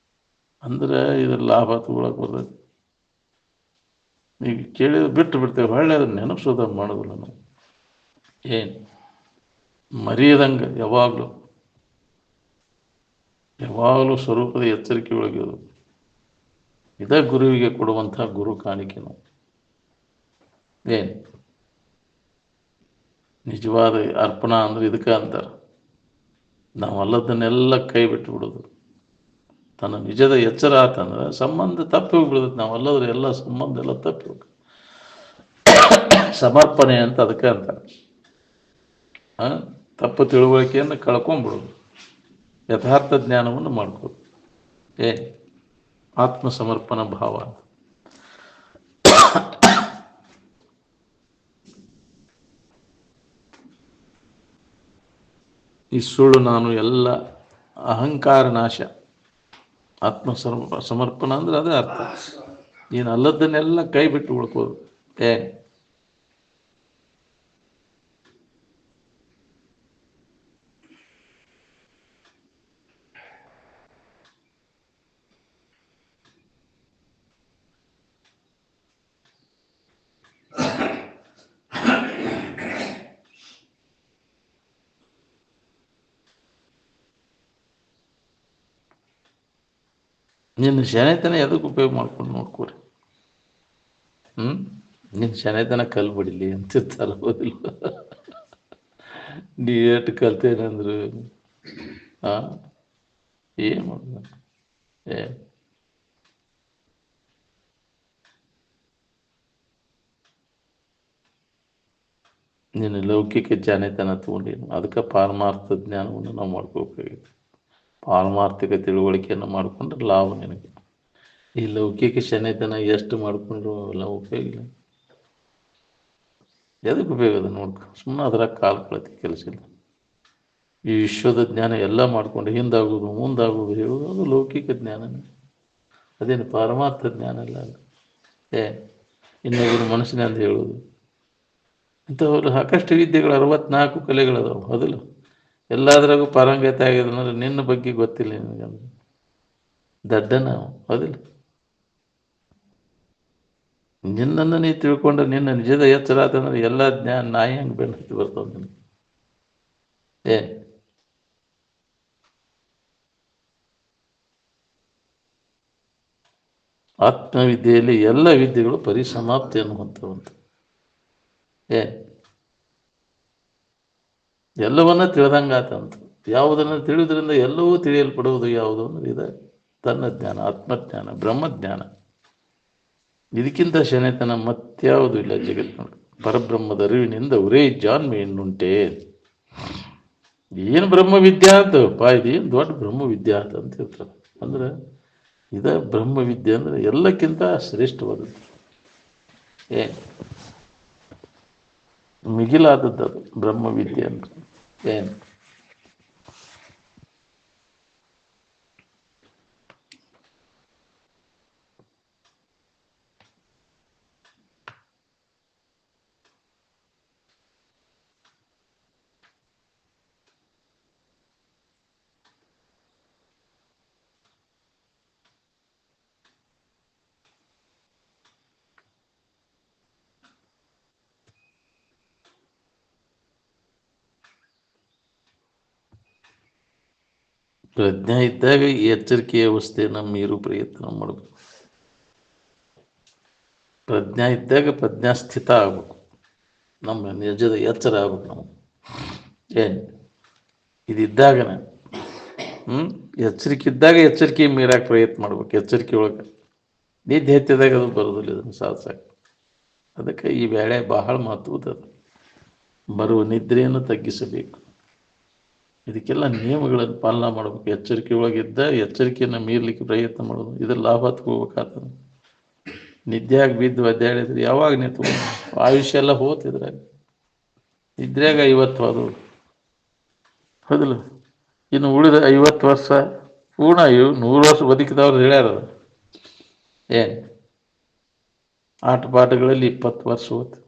ಅಂದ್ರೆ ಇದ್ರ ಲಾಭ ತಗೊಳಕ್ ಬರ್ತೈತಿ. ಈಗ ಕೇಳಿದ್ರೆ ಬಿಟ್ಟು ಬಿಡ್ತೇವೆ, ಹೊಳ್ಳೆ ಅದನ್ನ ನೆನಪಿಸೋದ ಮಾಡೋದಿಲ್ಲ ನಾವು. ಮರೆಯದಂಗೆ ಯಾವಾಗಲೂ ಸ್ವರೂಪದ ಎಚ್ಚರಿಕೆ ಒಳಗಿರೋದು. ಇದೇ ಗುರುವಿಗೆ ಕೊಡುವಂಥ ಗುರು ಕಾಣಿಕೆ ನಾವು. ಏನು ನಿಜವಾದ ಅರ್ಪಣಾ ಅಂದ್ರೆ ಇದಕ್ಕೆ ಅಂತಾರೆ. ನಾವಲ್ಲದನ್ನೆಲ್ಲ ಕೈ ಬಿಟ್ಟು ಬಿಡೋದು. ತನ್ನ ನಿಜದ ಎಚ್ಚರ ಆತಂದ್ರೆ ಸಂಬಂಧ ತಪ್ಪಿ ಹೋಗ್ಬಿಡ್ತದೆ. ನಾವಲ್ಲದ್ರೆ ಎಲ್ಲ ಸಂಬಂಧ ಎಲ್ಲ ತಪ್ಪಿ ಹೋಗ ಸಮರ್ಪಣೆ ಅಂತ ಅದಕ್ಕೆ ಅಂತಾರೆ. ತಪ್ಪು ತಿಳುವಳಿಕೆಯನ್ನು ಕಳ್ಕೊಂಡ್ಬಿಡೋದು, ಯಥಾರ್ಥ ಜ್ಞಾನವನ್ನು ಮಾಡ್ಕೋದು. ಆತ್ಮ ಸಮರ್ಪಣಾ ಭಾವ. ಈ ಸುಳ್ಳು ನಾನು ಎಲ್ಲ ಅಹಂಕಾರ ನಾಶ. ಆತ್ಮ ಸಮರ್ಪಣ ಅಂದ್ರೆ ಅದೇ ಅರ್ಥ. ನೀನು ಅಲ್ಲದನ್ನೆಲ್ಲ ಕೈ ಬಿಟ್ಟು ಉಳ್ಕೋದು. ನಿನ್ನ ಶನೈತನ ಎದಕ್ಕೆ ಉಪಯೋಗ ಮಾಡ್ಕೊಂಡು ನೋಡ್ಕೋರಿ. ನಿನ್ನ ಶನೈತನ ಕಲ್ ಬಿಡಲಿ ಅಂತಿರ್ತಾರ. ಹೋದಿಲ್ಲ ನೀ ಎಷ್ಟು ಕಲ್ತೇನಂದ್ರು ಏನು ಮಾಡ ನಿನ್ನ ಲೌಕಿಕ ಜಾನೇತನ ತಗೊಂಡೇನು. ಅದಕ್ಕೆ ಪಾರಮಾರ್ಥ ಜ್ಞಾನವನ್ನು ನಾವು ಮಾಡ್ಕೋಬೇಕಾಗಿತ್ತು. ಪಾರಮಾರ್ಥಿಕ ತಿಳುವಳಿಕೆಯನ್ನು ಮಾಡಿಕೊಂಡ್ರೆ ಲಾಭ ನಿನಗೆ. ಈ ಲೌಕಿಕ ಶನೇತನ ಎಷ್ಟು ಮಾಡಿಕೊಂಡ್ರು ಎಲ್ಲ ಉಪಯೋಗ ಇಲ್ಲ. ಎದಕ್ಕೆ ಉಪಯೋಗ ಅದ ನೋಡ್ಕೊ. ಸುಮ್ಮನೆ ಅದರ ಕಾಲ ಕಳತಿ, ಕೆಲಸ ಇಲ್ಲ. ಈ ವಿಶ್ವದ ಜ್ಞಾನ ಎಲ್ಲ ಮಾಡ್ಕೊಂಡು ಹಿಂದಾಗೋದು ಮುಂದಾಗೋದು ಹೇಳೋದು ಅದು ಲೌಕಿಕ ಜ್ಞಾನನೇ. ಅದೇನು ಪಾರಮಾರ್ಥ ಜ್ಞಾನ ಇಲ್ಲ. ಇನ್ನೊಬ್ಬರು ಮನಸ್ಸಿನ ಅಂತ ಹೇಳೋದು. ಇಂಥವ್ರು ಸಾಕಷ್ಟು ವಿದ್ಯೆಗಳು 64 ಕಲೆಗಳದಾವು. ಹೌದಿಲ್ಲ? ಎಲ್ಲಾದ್ರಾಗೂ ಪಾರಂಗತ ಆಗಿದ್ರೆ ನಿನ್ನ ಬಗ್ಗೆ ಗೊತ್ತಿಲ್ಲ ನಿನಗಂದ್ರೆ ದಡ್ಡನ. ಹೌದಿಲ್ಲ? ನಿನ್ನನ್ನು ನೀ ತಿಳ್ಕೊಂಡ್ರೆ, ನಿನ್ನ ನಿಜದ ಎಚ್ಚರ ಆತಂದ್ರೆ ಎಲ್ಲ ಜ್ಞಾನ ನಾಯಿ ಹಂಗೆ ಬೆನ್ನು ಹತ್ತಿ ಬರ್ತಾವ ನಿನಗೆ. ಆತ್ಮವಿದ್ಯೆಯಲ್ಲಿ ಎಲ್ಲ ವಿದ್ಯೆಗಳು ಪರಿಸಮಾಪ್ತಿ ಅನ್ನುವಂಥವಂತ. ಎಲ್ಲವನ್ನ ತಿಳಿದಂಗಾತಂತ. ಯಾವುದನ್ನು ತಿಳಿದ್ರಿಂದ ಎಲ್ಲವೂ ತಿಳಿಯಲ್ಪಡುವುದು ಯಾವುದು ಅಂದ್ರೆ ಇದೆ ತನ್ನ ಜ್ಞಾನ, ಆತ್ಮಜ್ಞಾನ, ಬ್ರಹ್ಮಜ್ಞಾನ. ಇದಕ್ಕಿಂತ ಶನೇತನ ಮತ್ಯಾವುದು ಇಲ್ಲ ಜಗತ್ತಿನೊಳಗೆ. ಪರಬ್ರಹ್ಮದ ಅರಿವಿನಿಂದ ಉರೇ ಜಾನ್ಮೆ ಎನ್ನುಂಟೆ. ಏನು ಬ್ರಹ್ಮವಿದ್ಯಾ ಅಂತ ಇದೇನು ದೊಡ್ಡ ಬ್ರಹ್ಮವಿದ್ಯಾ ಅಂತ ಹೇಳ್ತಾರೆ. ಅಂದ್ರೆ ಇದ ಬ್ರಹ್ಮವಿದ್ಯೆ ಅಂದ್ರೆ ಎಲ್ಲಕ್ಕಿಂತ ಶ್ರೇಷ್ಠವಾದದ್ದು. ಮಿಗಿಲಾದದ್ದು ಅದು ಬ್ರಹ್ಮವಿದ್ಯೆ ಅಂದ್ರೆ. ಪ್ರಜ್ಞೆ ಇದ್ದಾಗ ಈ ಎಚ್ಚರಿಕೆಯ ಅವಸ್ಥೆಯನ್ನು ಮೀರು ಪ್ರಯತ್ನ ಮಾಡಬೇಕು. ಪ್ರಜ್ಞೆ ಇದ್ದಾಗ ಪ್ರಜ್ಞಾಸ್ಥಿತ ಆಗ್ಬೇಕು. ನಮ್ಮ ನಿಜದ ಎಚ್ಚರ ಆಗ್ಬೇಕು. ನಾವು ಇದಿದ್ದಾಗನ ಎಚ್ಚರಿಕೆ ಇದ್ದಾಗ ಎಚ್ಚರಿಕೆ ಮೀರಾಕ ಪ್ರಯತ್ನ ಮಾಡ್ಬೇಕು. ಎಚ್ಚರಿಕೆ ಒಳಗೆ ನಿದ್ದೆ ಎತ್ತಿದಾಗ ಅದು ಬರೋದಿಲ್ಲ. ಇದನ್ನು ಸಾಧಿಸಾಕ ಅದಕ್ಕೆ ಈ ವೇಳೆ ಬಹಳ ಮಹತ್ವದದು. ಬರುವ ನಿದ್ರೆಯನ್ನು ತಗ್ಗಿಸಬೇಕು. ಇದಕ್ಕೆಲ್ಲ ನಿಯಮಗಳನ್ನು ಪಾಲನೆ ಮಾಡಬೇಕು. ಎಚ್ಚರಿಕೆ ಒಳಗಿದ್ದ ಎಚ್ಚರಿಕೆಯನ್ನು ಮೀರ್ಲಿಕ್ಕೆ ಪ್ರಯತ್ನ ಮಾಡೋದು. ಇದ್ರ ಲಾಭ ತಗೋಬೇಕಾಗ್ತದೆ. ನಿದ್ದೆಯಾಗಿ ಬಿದ್ದು ಅಡ್ಡಾಡಿದ್ರೆ ಯಾವಾಗ ನಿಂತು ಆಯುಷ್ಯ ಎಲ್ಲ ಹೋಗ್ತಿದ್ರಾಗ. ನಿದ್ರೆಯಾಗ 50 ಅದು ಹೌದಿಲ್ಲ? ಇನ್ನು ಉಳಿದ 50 ವರ್ಷ ಪೂರ್ಣ 100 ವರ್ಷ ಬದುಕಿದವ್ರು ಹೇಳ್ಯಾರ. ಆಟ ಪಾಠಗಳಲ್ಲಿ 20 ವರ್ಷ ಹೋಯ್ತು.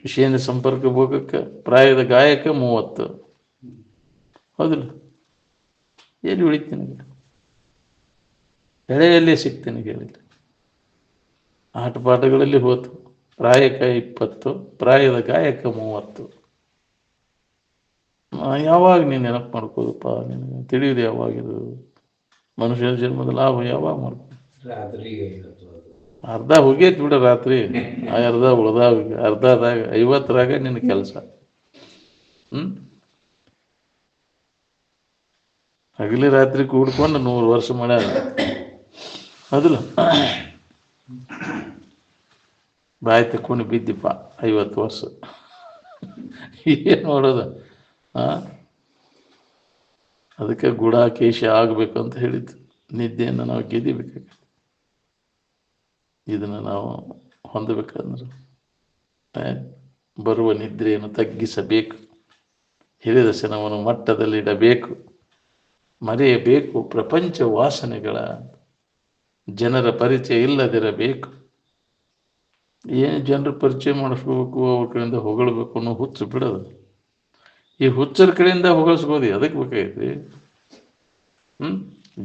ವಿಷಯದ ಸಂಪರ್ಕ ಭೋಗಕ್ಕೆ ಪ್ರಾಯದ ಗಾಯಕ 30. ಹೌದಿಲ್ಲ? ಎಲ್ಲಿ ಉಳಿತೀನಿ? ಎಳೆಯಲ್ಲಿ ಸಿಗ್ತೀನಿ ಹೇಳಿಲ್ಲ. ಆಟ ಪಾಠಗಳಲ್ಲಿ ಹೋತು. ಪ್ರಾಯಕ 20, ಪ್ರಾಯದ ಗಾಯಕ 30. ಯಾವಾಗ ನೀನು ನೆನಪು ಮಾಡ್ಕೋದಪ್ಪ? ನಿನಗೆ ತಿಳಿಯುವುದು ಯಾವಾಗಿದು? ಮನುಷ್ಯನ ಜನ್ಮದ ಲಾಭ ಯಾವಾಗ ಮಾಡ್ಕೊ? ಅರ್ಧ ಹೋಗೈತಿ ಬಿಡ ರಾತ್ರಿ, ಅರ್ಧ ಉಳ್ದಾವ, ಅರ್ಧದಾಗ 50ರಾಗ ನಿನ್ನ ಕೆಲಸ. ಹಗಲಿ ರಾತ್ರಿ ಕೂಡ್ಕೊಂಡು 100 ವರ್ಷ ಮಾಡ್ಯಾರ ಅದಲ್ಲ. ಬಾಯಿ ತಕ್ಕೊಂಡು ಬಿದ್ದಿಪ್ಪ 50 ವರ್ಷ. ಏನು ಮಾಡೋದು? ಅದಕ್ಕೆ ಗುಡಾಕೇಶ ಆಗಬೇಕಂತ ಹೇಳಿದ್ದು. ನಿದ್ದೆಯನ್ನು ನಾವು ಗೆದಿಬೇಕಾಗ, ಇದನ್ನು ನಾವು ಹೊಂದಬೇಕಂದ್ರೆ ಬರುವ ನಿದ್ರೆಯನ್ನು ತಗ್ಗಿಸಬೇಕು, ಹಿರಿದ ಶನವನ್ನು ಮಟ್ಟದಲ್ಲಿಡಬೇಕು, ಮರೆಯಬೇಕು ಪ್ರಪಂಚ ವಾಸನೆಗಳ, ಜನರ ಪರಿಚಯ ಇಲ್ಲದಿರಬೇಕು. ಏನು ಜನರ ಪರಿಚಯ ಮಾಡಿಸ್ಕೋಬೇಕು, ಅವ್ರ ಕಡೆಯಿಂದ ಹೊಗಳಬೇಕು ಅನ್ನೋ ಹುಚ್ಚು ಬಿಡೋದು. ಈ ಹುಚ್ಚರ ಕಡೆಯಿಂದ ಹೊಗಳಿಸ್ಬೋದು, ಅದಕ್ಕೆ ಬೇಕಾಗೈತಿ.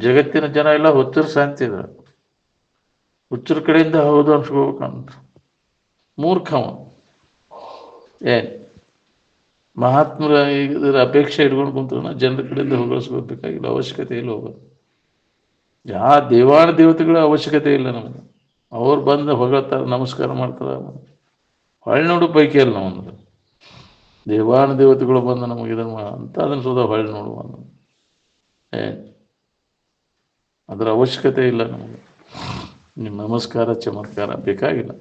ಜಗತ್ತಿನ ಜನ ಎಲ್ಲ ಹುಚ್ಚರು ಶಾಂತಿದ, ಹುಚ್ಚರ ಕಡೆಯಿಂದ ಹೌದು ಅನ್ಸ್ಕೋಬೇಕಂತ ಮೂರ್ಖವ. ಏನು ಮಹಾತ್ಮರ ಇದರ ಅಪೇಕ್ಷೆ ಇಟ್ಕೊಂಡು ಕುಂತ ಜನರ ಕಡೆಯಿಂದ ಹೊಗಳಿಸ್ಕೋಬೇಕಾಗಿಲ್ಲ, ಅವಶ್ಯಕತೆ ಇಲ್ಲ ಹೋಗೋದು. ದೇವಾನ ದೇವತೆಗಳ ಅವಶ್ಯಕತೆ ಇಲ್ಲ ನಮಗೆ. ಅವ್ರು ಬಂದು ಹೊಗಳ್ತಾರೆ, ನಮಸ್ಕಾರ ಮಾಡ್ತಾರೆ, ಹೊಳ್ಳಿ ನೋಡು ಪೈಕಿ ಅಲ್ಲ ನಮ್ಮಂದ್ರೆ. ದೇವಾನ ದೇವತೆಗಳು ಬಂದು ನಮಗೆ ಇದನ್ನು ಅಂತ ಅದನ್ನು ಸುಧಾ ಹೊಳ್ಳಿ ನೋಡುವ ಅದರ ಅವಶ್ಯಕತೆ ಇಲ್ಲ ನಮಗೆ. ನಿಮ್ಮ ನಮಸ್ಕಾರ ಚಮತ್ಕಾರ ಬೇಕಾಗಿಲ್ಲ.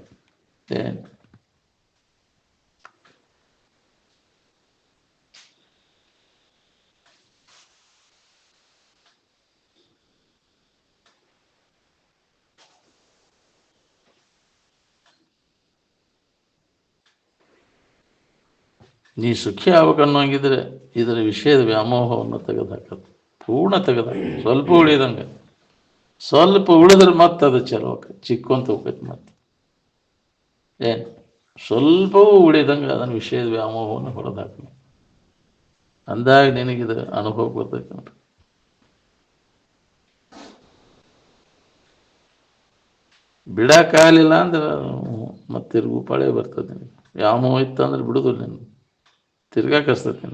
ನೀ ಸುಖಿ ಆಗ್ಬೇಕನ್ನೋಂಗಿದ್ರೆ ಇದರ ವಿಷಯದ ವ್ಯಾಮೋಹವನ್ನು ತೆಗೆದುಹಾಕೋದು, ಪೂರ್ಣ ತೆಗೆದುಹಾಕೋದು. ಸ್ವಲ್ಪ ಉಳಿದಂಗೆ, ಸ್ವಲ್ಪ ಉಳಿದ್ರೆ ಮತ್ತೆ ಅದು ಚಲೋ ಚಿಕ್ಕೊಂತ ಹೋಗ್ತೈತಿ. ಮತ್ತೆ ಸ್ವಲ್ಪವೂ ಉಳಿದಂಗೆ ಅದನ್ನು ವಿಷಯದ ವ್ಯಾಮೋಹವನ್ನು ಹೊರದಾಕ. ಅಂದಾಗ ನಿನಗಿದು ಅನುಭವ ಬರ್ತೈತೆ ನೋಡ್ರಿ. ಬಿಡಕ್ಕಾಗಲಿಲ್ಲ ಅಂದ್ರೆ ಮತ್ತೆ ತಿರುಗು ಪಳೆ ಬರ್ತದೆ ನಿನಗೆ. ವ್ಯಾಮೋಹ ಇತ್ತಂದ್ರೆ ಬಿಡುದಿಲ್ಲ, ನೀನು ತಿರ್ಗಾಕಸ್ತೈತಿ.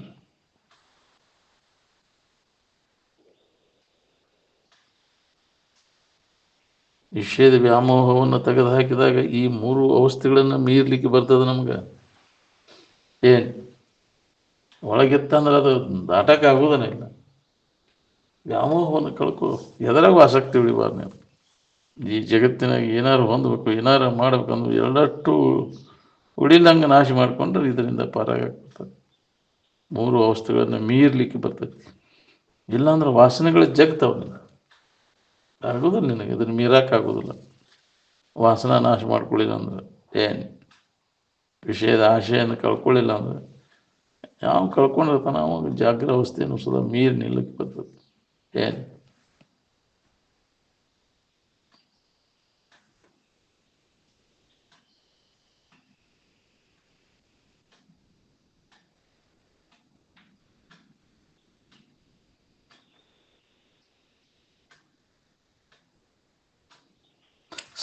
ವಿಷಯದ ವ್ಯಾಮೋಹವನ್ನು ತೆಗೆದು ಹಾಕಿದಾಗ ಈ 3 ಅವಸ್ಥೆಗಳನ್ನು ಮೀರ್ಲಿಕ್ಕೆ ಬರ್ತದೆ ನಮ್ಗೆ. ಒಳಗಿತ್ತಂದ್ರೆ ಅದು ದಾಟಕ್ಕೆ ಆಗೋದನ್ನ ಇಲ್ಲ. ವ್ಯಾಮೋಹವನ್ನು ಕಳ್ಕೊ, ಎದರಾಗೂ ಆಸಕ್ತಿ ಉಳಿಬಾರ್ದು ನೀವು. ಈ ಜಗತ್ತಿನಾಗ ಏನಾರು ಹೊಂದಬೇಕು, ಏನಾರು ಮಾಡ್ಬೇಕಂದ್ರೆ ಎರಡಷ್ಟು ಉಳಿದಂಗೆ ನಾಶ ಮಾಡಿಕೊಂಡ್ರೆ ಇದರಿಂದ ಪಾರಾಗತದೆ. 3 ಅವಸ್ಥೆಗಳನ್ನು ಮೀರ್ಲಿಕ್ಕೆ ಬರ್ತದೆ. ಇಲ್ಲಾಂದ್ರೆ ವಾಸನೆಗಳು ಜಗ್ತಾವ, ಆಗೋದಿಲ್ಲ ನಿನಗೆ, ಇದನ್ನು ಮೀರಕ್ಕಾಗೋದಿಲ್ಲ. ವಾಸನ ನಾಶ ಮಾಡ್ಕೊಳ್ಳಿಲ್ಲ ಅಂದ್ರೆ, ವಿಷಯದ ಆಶೆಯನ್ನು ಕಳ್ಕೊಳ್ಳಿಲ್ಲ ಅಂದ್ರೆ, ಯಾವ ಕಳ್ಕೊಂಡಿರ್ತಾನೆ ಅವಾಗ ಜಾಗ್ರ ಅವಸ್ಥೆಯನ್ನು ಸುಧಾ ಮೀರಿ ನಿಲ್ಲಕ್ಕೆ ಬರ್ತದೆ.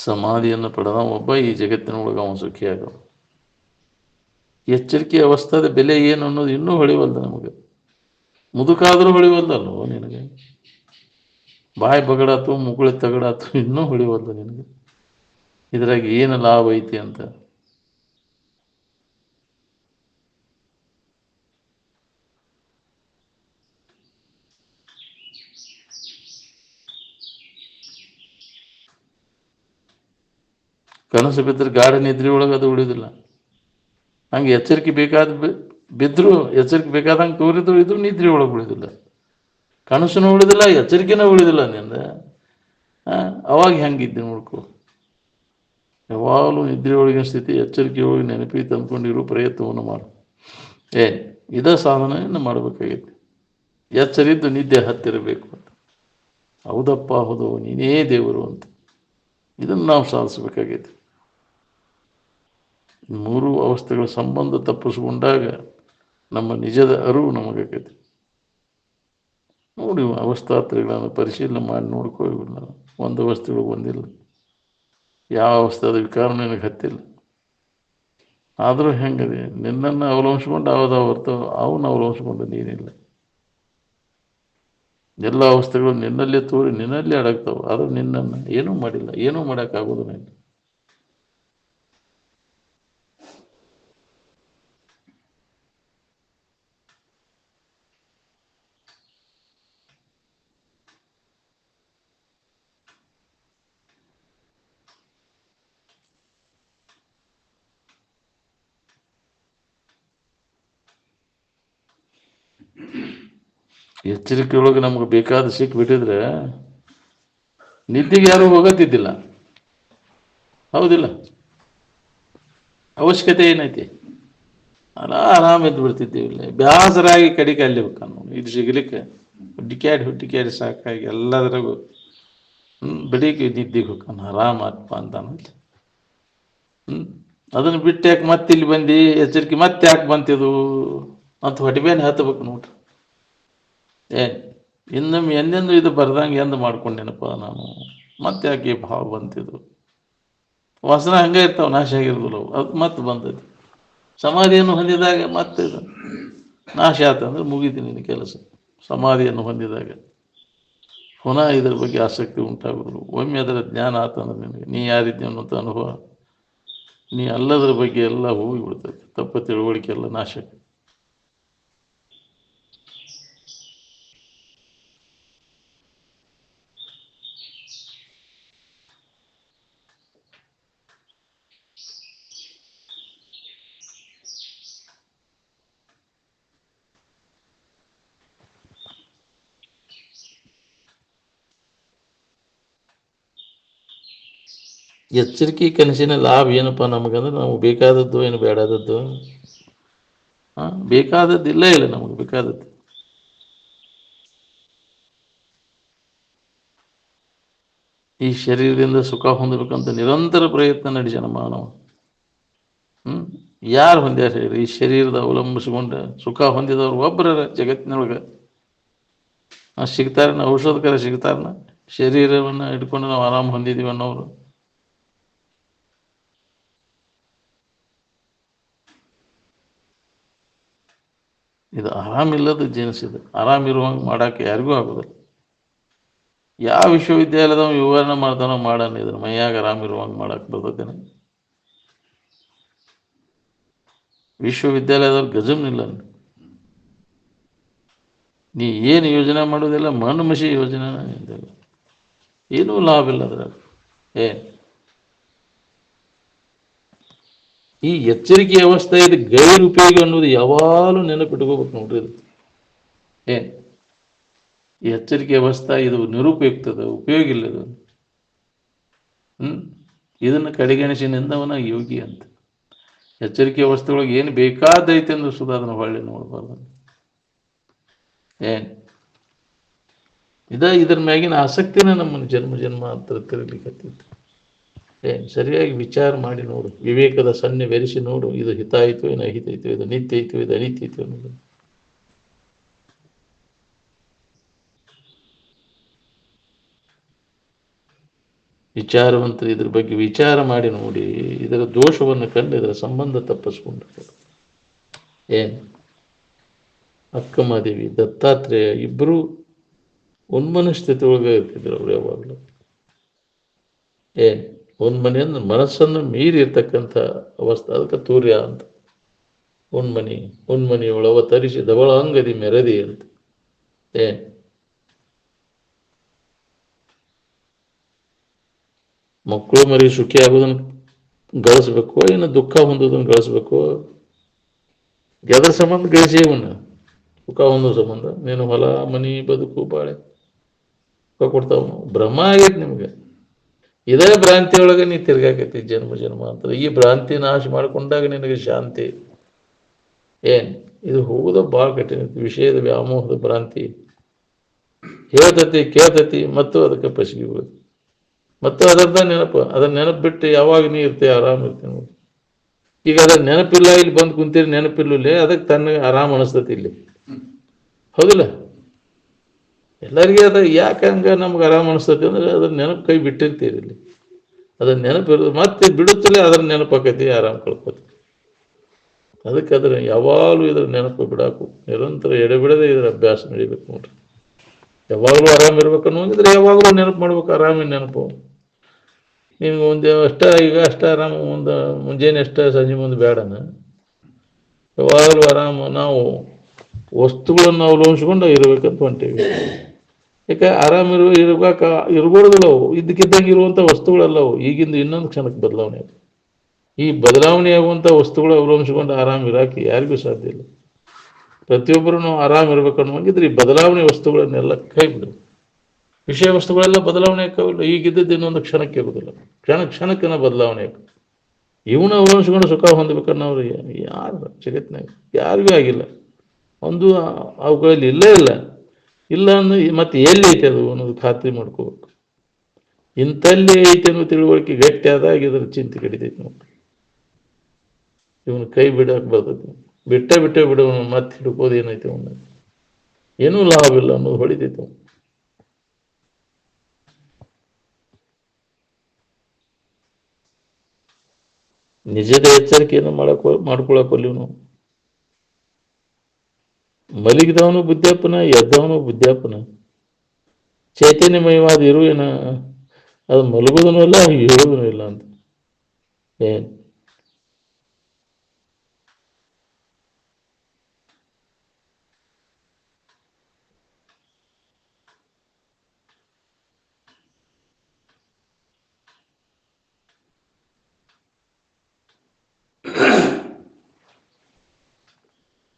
ಸಮಾಧಿಯನ್ನು ಪಡೆದ ಒಬ್ಬ ಈ ಜಗತ್ತಿನೊಳಗೆ ಅವನು ಸುಖಿಯಾಗ. ಎಚ್ಚರಿಕೆ ಅವಸ್ಥಾದ ಬೆಲೆ ಏನು ಅನ್ನೋದು ಇನ್ನೂ ಹೊಳಿವಲ್ದು ನಮಗೆ. ಮುದುಕಾದರೂ ಹೊಳಿವಲ್ದಲ್ವೋ ನಿನಗೆ? ಬಾಯಿ ಬಗಡಾತು, ಮುಗುಳಿ ತಗಡಾತು, ಇನ್ನೂ ಹೊಳಿವಲ್ದು ನಿನಗೆ. ಇದ್ರಾಗ ಏನು ಲಾಭ ಐತಿ ಅಂತ. ಕನಸು ಬಿದ್ದರೆ ಗಾಢ ನಿದ್ರೆ ಒಳಗೆ ಅದು ಉಳಿದಿಲ್ಲ. ಹಂಗೆ ಎಚ್ಚರಿಕೆ ಬೇಕಾದ ಬಿದ್ದರೂ, ಎಚ್ಚರಿಕೆ ಬೇಕಾದಂಗೆ ತೋರಿದ್ರು ಇದ್ರು ನಿದ್ರೆ ಒಳಗೆ ಉಳಿದಿಲ್ಲ. ಕನಸನ್ನು ಉಳಿದಿಲ್ಲ, ಎಚ್ಚರಿಕೆನೂ ಉಳಿದಿಲ್ಲ ನಿಂದ. ಅವಾಗ ಹೆಂಗಿದ್ದೆ ನೋಡ್ಕೊ. ಯಾವಾಗಲೂ ನಿದ್ರೆ ಒಳಗಿನ ಸ್ಥಿತಿ ಎಚ್ಚರಿಕೆ ಒಳಗೆ ನೆನಪಿ ತಂದ್ಕೊಂಡಿರೋ ಪ್ರಯತ್ನವನ್ನು ಮಾಡು. ಇದ ಸಾಧನೆಯನ್ನು ಮಾಡಬೇಕಾಗೈತಿ. ಎಚ್ಚರಿದ್ದು ನಿದ್ದೆ ಹತ್ತಿರಬೇಕು ಅಂತ. ಹೌದಪ್ಪ ಹೌದು, ನೀನೇ ದೇವರು ಅಂತ. ಇದನ್ನು ನಾವು ಸಾಧಿಸಬೇಕಾಗೈತಿ. 3 ಅವಸ್ಥೆಗಳ ಸಂಬಂಧ ತಪ್ಪಿಸ್ಕೊಂಡಾಗ ನಮ್ಮ ನಿಜದ ಅರಿವು ನಮಗಾಗೈತಿ. ನೋಡಿ, ಅವಸ್ಥಾತ್ರಗಳನ್ನು ಪರಿಶೀಲನೆ ಮಾಡಿ ನೋಡ್ಕೋಗಿಲ್ಲ. ಒಂದು ಅವಸ್ಥೆಗಳು ಬಂದಿಲ್ಲ, ಯಾವ ಅವಸ್ಥೆದ ವಿಕಾರ ನಿನಗೆ ಹತ್ತಿಲ್ಲ. ಆದರೂ ಹೆಂಗದೆ, ನಿನ್ನನ್ನು ಅವಲಂಬಿಸ್ಕೊಂಡು ಬರ್ತವೆ, ಅವನ್ನ ಅವಲಂಬಿಸ್ಕೊಂಡು ನೀನಿಲ್ಲ. ಎಲ್ಲ ಅವಸ್ಥೆಗಳು ನಿನ್ನಲ್ಲೇ ತೋರಿ ನಿನ್ನಲ್ಲೇ ಅಡಗ್ತಾವೆ. ಆದರೂ ನಿನ್ನನ್ನು ಏನೂ ಮಾಡಿಲ್ಲ, ಏನೂ ಮಾಡೋಕ್ಕಾಗೋದಿಲ್ಲ. ಎಚ್ಚರಿಕೆ ಒಳಗೆ ನಮ್ಗೆ ಬೇಕಾದ ಸಿಕ್ಬಿಟ್ಟಿದ್ರೆ ನಿದ್ದೆಗೆ ಯಾರು ಹೋಗತ್ತಿದ್ದಿಲ್ಲ. ಹೌದಿಲ್ಲ? ಅವಶ್ಯಕತೆ ಏನೈತಿ? ಆರಾಮ ಎದ್ದು ಬಿಡ್ತಿದ್ದೀವಿ. ಇಲ್ಲ ಬೇಸರಾಗಿ ಕಡಿಕೆ ಅಲ್ಲಿ ಹೋಗ್ತಾನು ಇದು ಸಿಗ್ಲಿಕ್ಕೆ ಹುಡ್ಡಿಕ್ಯಾಡಿ ಸಾಕಾಗಿ ಎಲ್ಲದ್ರಾಗೂ ಬೆಳಿಗ್ಗೆ ನಿದ್ದೆಗೆ ಹೋಗ್ತಾನ ಆರಾಮ ಆತ್ಮ ಅಂತಾನ. ಅದನ್ನು ಬಿಟ್ಟು ಯಾಕೆ ಮತ್ತೆ ಇಲ್ಲಿ ಬಂದು ಎಚ್ಚರಿಕೆ ಮತ್ತೆ ಯಾಕೆ ಬಂತಿದು ಅಂತ ಹೊಟ್ಟೆಬೇನೆ ಹತ್ತಬೇಕು ನೋಡ್ರಿ. ಇನ್ನೊಮ್ಮೆ ಎಂದೆಂದು ಇದು ಬರ್ದಂಗೆ ಎಂದು ಮಾಡ್ಕೊಂಡೇನಪ್ಪ ನಾನು, ಮತ್ತೆ ಯಾಕೆ ಭಾವ ಬಂತಿದ್ದು. ವಾಸನ ಹಂಗೆ ಇರ್ತಾವೆ, ನಾಶ ಆಗಿರೋದಿಲ್ಲ ಅವು. ಅದು ಮತ್ತೆ ಬಂದೈತಿ ಸಮಾಧಿಯನ್ನು ಹೊಂದಿದಾಗ ಮತ್ತೆ ಇದು ನಾಶ ಆತಂದ್ರೆ ಮುಗಿತು ನಿನ್ನ ಕೆಲಸ. ಸಮಾಧಿಯನ್ನು ಹೊಂದಿದಾಗ ಪುನಃ ಇದರ ಬಗ್ಗೆ ಆಸಕ್ತಿ ಉಂಟಾಗೋದು. ಒಮ್ಮೆ ಅದರ ಜ್ಞಾನ ಆತಂದ್ರೆ ನಿನಗೆ ನೀ ಯಾರಿದ್ದೆ ಅನ್ನೋಂಥ ಅನುಭವ, ನೀ ಅಲ್ಲದರ ಬಗ್ಗೆ ಎಲ್ಲ ಹೋಗಿಬಿಡ್ತೈತಿ. ತಪ್ಪ ತಿಳುವಳಿಕೆ ಎಲ್ಲ ನಾಶ. ಎಚ್ಚರಿಕೆ ಕನಸಿನ ಲಾಭ ಏನಪ್ಪ ನಮಗಂದ್ರೆ, ನಾವು ಬೇಕಾದದ್ದು ಏನು ಬೇಡಾದದ್ದು ಬೇಕಾದದ್ದು ಇಲ್ಲ ನಮಗೆ ಬೇಕಾದದ್ದು. ಈ ಶರೀರದಿಂದ ಸುಖ ಹೊಂದಬೇಕಂತ ನಿರಂತರ ಪ್ರಯತ್ನ ನಡೆಸ್ಯಾನ ಮಾನವ. ಯಾರು ಹೊಂದ್ಯಾರ ಈ ಶರೀರದ ಅವಲಂಬಿಸಿಕೊಂಡ ಸುಖ ಹೊಂದಿದವ್ರು ಒಬ್ಬರ ಜಗತ್ತಿನೊಳಗೆ ಸಿಗ್ತಾರನ? ಔಷಧಕರ ಸಿಗ್ತಾರನ? ಶರೀರವನ್ನು ಇಟ್ಕೊಂಡು ನಾವು ಆರಾಮ ಹೊಂದಿದೀವಿ ಅನ್ನೋರು ಇದು ಆರಾಮಿಲ್ಲದ ಜೀನಿಸಿದೆ. ಆರಾಮಿರುವಂಗೆ ಮಾಡಕ್ಕೆ ಯಾರಿಗೂ ಆಗೋದಿಲ್ಲ. ಯಾವ ವಿಶ್ವವಿದ್ಯಾಲಯದವ ವಿವರಣೆ ಮಾಡ್ತಾನೋ ಮಾಡಣ, ಇದ್ರ ಮೈಯಾಗ ಆರಾಮಿರುವಂಗೆ ಮಾಡಕ್ಕೆ ಬರ್ತದೇನೆ? ವಿಶ್ವವಿದ್ಯಾಲಯದವ್ರು ಗಜಮ್ನಿಲ್ಲ. ನೀ ಏನು ಯೋಜನೆ ಮಾಡೋದಿಲ್ಲ, ಮಣ್ಣು ಮಸಿ ಯೋಜನೆ ಇದೆಲ್ಲ ಏನೂ ಲಾಭ ಇಲ್ಲ ಅದ್ರಾಗ. ಈ ಎಚ್ಚರಿಕೆ ಅವಸ್ಥೆ ಇದು ಗೈರುಪಯೋಗಿ ಅನ್ನೋದು ಯಾವಾಗಲೂ ನೆನಪಿಟ್ಕೋಬೇಕು ನೋಡ್ರಿ. ಇದು ಈ ಎಚ್ಚರಿಕೆ ಅವಸ್ಥೆ ಇದು ನಿರುಪಯುಕ್ತದ, ಉಪಯೋಗ ಇಲ್ಲದು. ಇದನ್ನು ಕಡೆಗಣಿಸಿನಿಂದವನ ಯೋಗಿ ಅಂತ. ಎಚ್ಚರಿಕೆ ಅವಸ್ಥೆ ಒಳಗೆ ಏನು ಬೇಕಾದೈತೆ ಅಂದ್ರೆ ಸುಧಾ ಅದನ್ನು ಹೊಳ್ಳಿ ನೋಡ್ಬಾರ್ದು. ಇದ್ರ ಮ್ಯಾಗಿನ ಆಸಕ್ತಿನ ನಮ್ಮನ್ನು ಜನ್ಮ ಅಂತ ತಿರುಗ್ಲಿಕ್ಕತ್ತಿತ್ತು. ಸರಿಯಾಗಿ ವಿಚಾರ ಮಾಡಿ ನೋಡು, ವಿವೇಕದ ಸನ್ನೆ ಬೆರೆಸಿ ನೋಡು. ಇದು ಹಿತ ಆಯ್ತು, ಏನು ಅಹಿತ ಆಯ್ತು, ಇದು ನಿತ್ಯ ಐತು, ಇದು ಅನಿತ್ಯ ಐತು ಅನ್ನೋದು. ವಿಚಾರವಂತರು ಇದ್ರ ಬಗ್ಗೆ ವಿಚಾರ ಮಾಡಿ ನೋಡಿ, ಇದರ ದೋಷವನ್ನು ಕಂಡು ಇದರ ಸಂಬಂಧ ತಪ್ಪಿಸ್ಕೊಂಡಿರ್ತಾರೆ. ಅಕ್ಕಮಹಾದೇವಿ, ದತ್ತಾತ್ರೇಯ ಇಬ್ಬರು ಉನ್ಮನ ಸ್ಥಿತಿ ಒಳಗೆ ಇರ್ತಿದ್ರು ಅವ್ರು ಯಾವಾಗಲೂ. ಉನ್ಮನಿ ಅಂದ್ರೆ ಮನಸ್ಸನ್ನು ಮೀರಿ ಇರ್ತಕ್ಕಂಥ ಅವಸ್ಥೆ. ಅದಕ್ಕೆ ತೂರ್ಯ ಅಂತ. ಉನ್ಮನಿಯೊಳವ ತರಿಸಿ ಧವಳ ಅಂಗದಿ ಮೆರದಿ ಅಂತ. ಮಕ್ಕಳು ಮರಿ ಸುಖಿ ಆಗೋದನ್ನು ಗಳಿಸ್ಬೇಕು, ಇನ್ನು ದುಃಖ ಹೊಂದೋದನ್ನು ಗಳಿಸ್ಬೇಕು. ಎದರ ಸಂಬಂಧ ಗಳಿಸೇವನ್ನ? ಸುಖ ಹೊಂದೋ ಸಂಬಂಧ. ನೀನು ಹೊಲ ಮನಿ ಬದುಕು ಬಾಳೆ ಸುಖ ಕೊಡ್ತಾವ. ಭ್ರಮ ಆಗೈತಿ ನಿಮ್ಗೆ. ಇದೇ ಭ್ರಾಂತಿ ಒಳಗೆ ನೀ ತಿರ್ಗಾಕೈತಿ ಜನ್ಮ ಅಂತ. ಈ ಭ್ರಾಂತಿ ನಾಶ ಮಾಡಿಕೊಂಡಾಗ ನಿನಗೆ ಶಾಂತಿ. ಇದು ಹೋಗೋದ ಭಾಳ ಕಠಿಣ. ವಿಷಯದ ವ್ಯಾಮೋಹದ ಭ್ರಾಂತಿ ಹೇಳ್ತತಿ, ಕೇಳ್ತತಿ, ಮತ್ತು ಅದಕ್ಕೆ ಪಸಿಗೆ ಹೋಗೋದು, ಮತ್ತು ಅದರದ ನೆನಪು. ಅದನ್ನ ನೆನಪು ಬಿಟ್ಟು ಯಾವಾಗ ನೀ ಇರ್ತೀವಿ, ಆರಾಮ ಇರ್ತೀವಿ ನೋಡಿ. ಈಗ ಅದ್ರ ನೆನಪಿಲ್ಲ, ಇಲ್ಲಿ ಬಂದು ಕುಂತೀರಿ ನೆನಪಿಲ್ಲೇ, ಅದಕ್ಕೆ ತನ್ನ ಆರಾಮ ಅನಿಸ್ತತಿ ಇಲ್ಲಿ. ಹೌದಿಲ್ಲ? ಎಲ್ಲರಿಗೆ ಅದ ಯಾಕೆ ಹಂಗೆ ನಮ್ಗೆ ಆರಾಮ ಅನಿಸ್ತತಿ ಅಂದ್ರೆ ಅದ್ರ ನೆನಪು ಕೈ ಬಿಟ್ಟಿರ್ತೀರಿ ಇಲ್ಲಿ. ಅದನ್ನ ನೆನಪಿರೋದು ಮತ್ತೆ ಬಿಡುತ್ತಲೇ ಅದ್ರ ನೆನಪಾಕೈತಿ, ಆರಾಮ ಕಳ್ಕೊತಿ. ಅದಕ್ಕೆ ಅದ್ರ ಯಾವಾಗಲೂ ಇದ್ರ ನೆನಪು ಬಿಡಾಕು ನಿರಂತರ ಎಡೆಬಿಡದೆ ಇದರ ಅಭ್ಯಾಸ ನಡಿಬೇಕು ನೋಡ್ರಿ. ಯಾವಾಗಲೂ ಆರಾಮಿರ್ಬೇಕು ಅನ್ನೋಂಗಿದ್ರೆ ಯಾವಾಗಲೂ ನೆನಪು ಮಾಡ್ಬೇಕು. ಆರಾಮಿನ ನೆನಪು ನಿಮ್ಗೆ ಒಂದು ಈಗ ಅಷ್ಟ ಆರಾಮ, ಒಂದು ಮುಂಜಾನೆ ಅಷ್ಟ, ಸಂಜೆ ಮುಂದೆ ಬೇಡನ. ಯಾವಾಗಲೂ ಆರಾಮ. ನಾವು ವಸ್ತುಗಳನ್ನು ಅವಲಂಬಿಸ್ಕೊಂಡು ಇರ್ಬೇಕಂತ ಹೊಂಟೀವಿ. ಯಾಕೆ ಇರ್ಬಾರ್ದಿಲ್ಲ ಅವು. ಇದ್ದಕ್ಕಿದ್ದಂಗೆ ಇರುವಂಥ ವಸ್ತುಗಳಲ್ಲವು. ಈಗಿಂದ ಇನ್ನೊಂದು ಕ್ಷಣಕ್ಕೆ ಬದಲಾವಣೆ ಅದು. ಈ ಬದಲಾವಣೆ ಆಗುವಂಥ ವಸ್ತುಗಳು ಅವಲಂಬಿಸ್ಕೊಂಡು ಆರಾಮ ಇರಾಕಿ ಯಾರಿಗೂ ಸಾಧ್ಯ ಇಲ್ಲ. ಪ್ರತಿಯೊಬ್ಬರು ನಾವು ಆರಾಮ್ ಇರ್ಬೇಕು ಅನ್ನುವಂಗಿದ್ರೆ ಈ ಬದಲಾವಣೆ ವಸ್ತುಗಳನ್ನೆಲ್ಲ ಕೈ ಬಿಡು. ವಿಷಯ ವಸ್ತುಗಳೆಲ್ಲ ಬದಲಾವಣೆ ಆಗೋಲ್ಲ. ಈಗಿದ್ದದ್ದು ಇನ್ನೊಂದು ಕ್ಷಣಕ್ಕೆ ಇರುವುದಿಲ್ಲ. ಕ್ಷಣಕ್ಕೆ ಬದಲಾವಣೆ ಆಗ. ಇವನ ಅವಲಂಬಿಸ್ಕೊಂಡು ಸುಖ ಹೊಂದಬೇಕನ್ನೋರು ಯಾರು ಜಗತ್ತಿನಾಗ ಯಾರಿಗೂ ಆಗಿಲ್ಲ. ಒಂದು ಅವುಗಳಲ್ಲಿ ಇಲ್ಲೇ ಇಲ್ಲ. ಇಲ್ಲ ಅಂದ್ರೆ ಮತ್ತೆ ಎಲ್ಲಿ ಐತೆ ಅದು ಅನ್ನೋದು ಖಾತ್ರಿ ಮಾಡ್ಕೋಬೇಕು. ಇಂಥಲ್ಲಿ ಐತೆ ಅನ್ನೋ ತಿಳುವಳಿಕೆ ಗಟ್ಟಿ ಆದಾಗ ಇದರ ಚಿಂತೆ ಕಡಿತೈತಿ ನೋಡಿ. ಇವನು ಕೈ ಬಿಡಕ್ಕೆ ಬರ್ತೈತಿ. ಬಿಟ್ಟೇ ಬಿಡೋನು ಮತ್ತೆ ಹಿಡ್ಕೋದು ಏನೈತೆ ಅವನ ಏನೂ ಲಾಭ ಇಲ್ಲ ಅನ್ನೋದು ಹೊಡಿತೈತಿ. ನಿಜದ ಎಚ್ಚರಿಕೆಯನ್ನು ಮಾಡ್ಕೊಳಕೊಲ್ಲಿ ನಾವು. ಮಲಗಿದವನು ಬುದ್ಧಾಪನ, ಎದ್ದವನು ಬುದ್ಧಾಪನ. ಚೈತನ್ಯಮಯವಾದ ಇರುವೇನ ಅದು ಮಲಗೋದೂ ಇಲ್ಲ, ಹೇಳೋದೂ ಇಲ್ಲ ಅಂತ. ಏನ್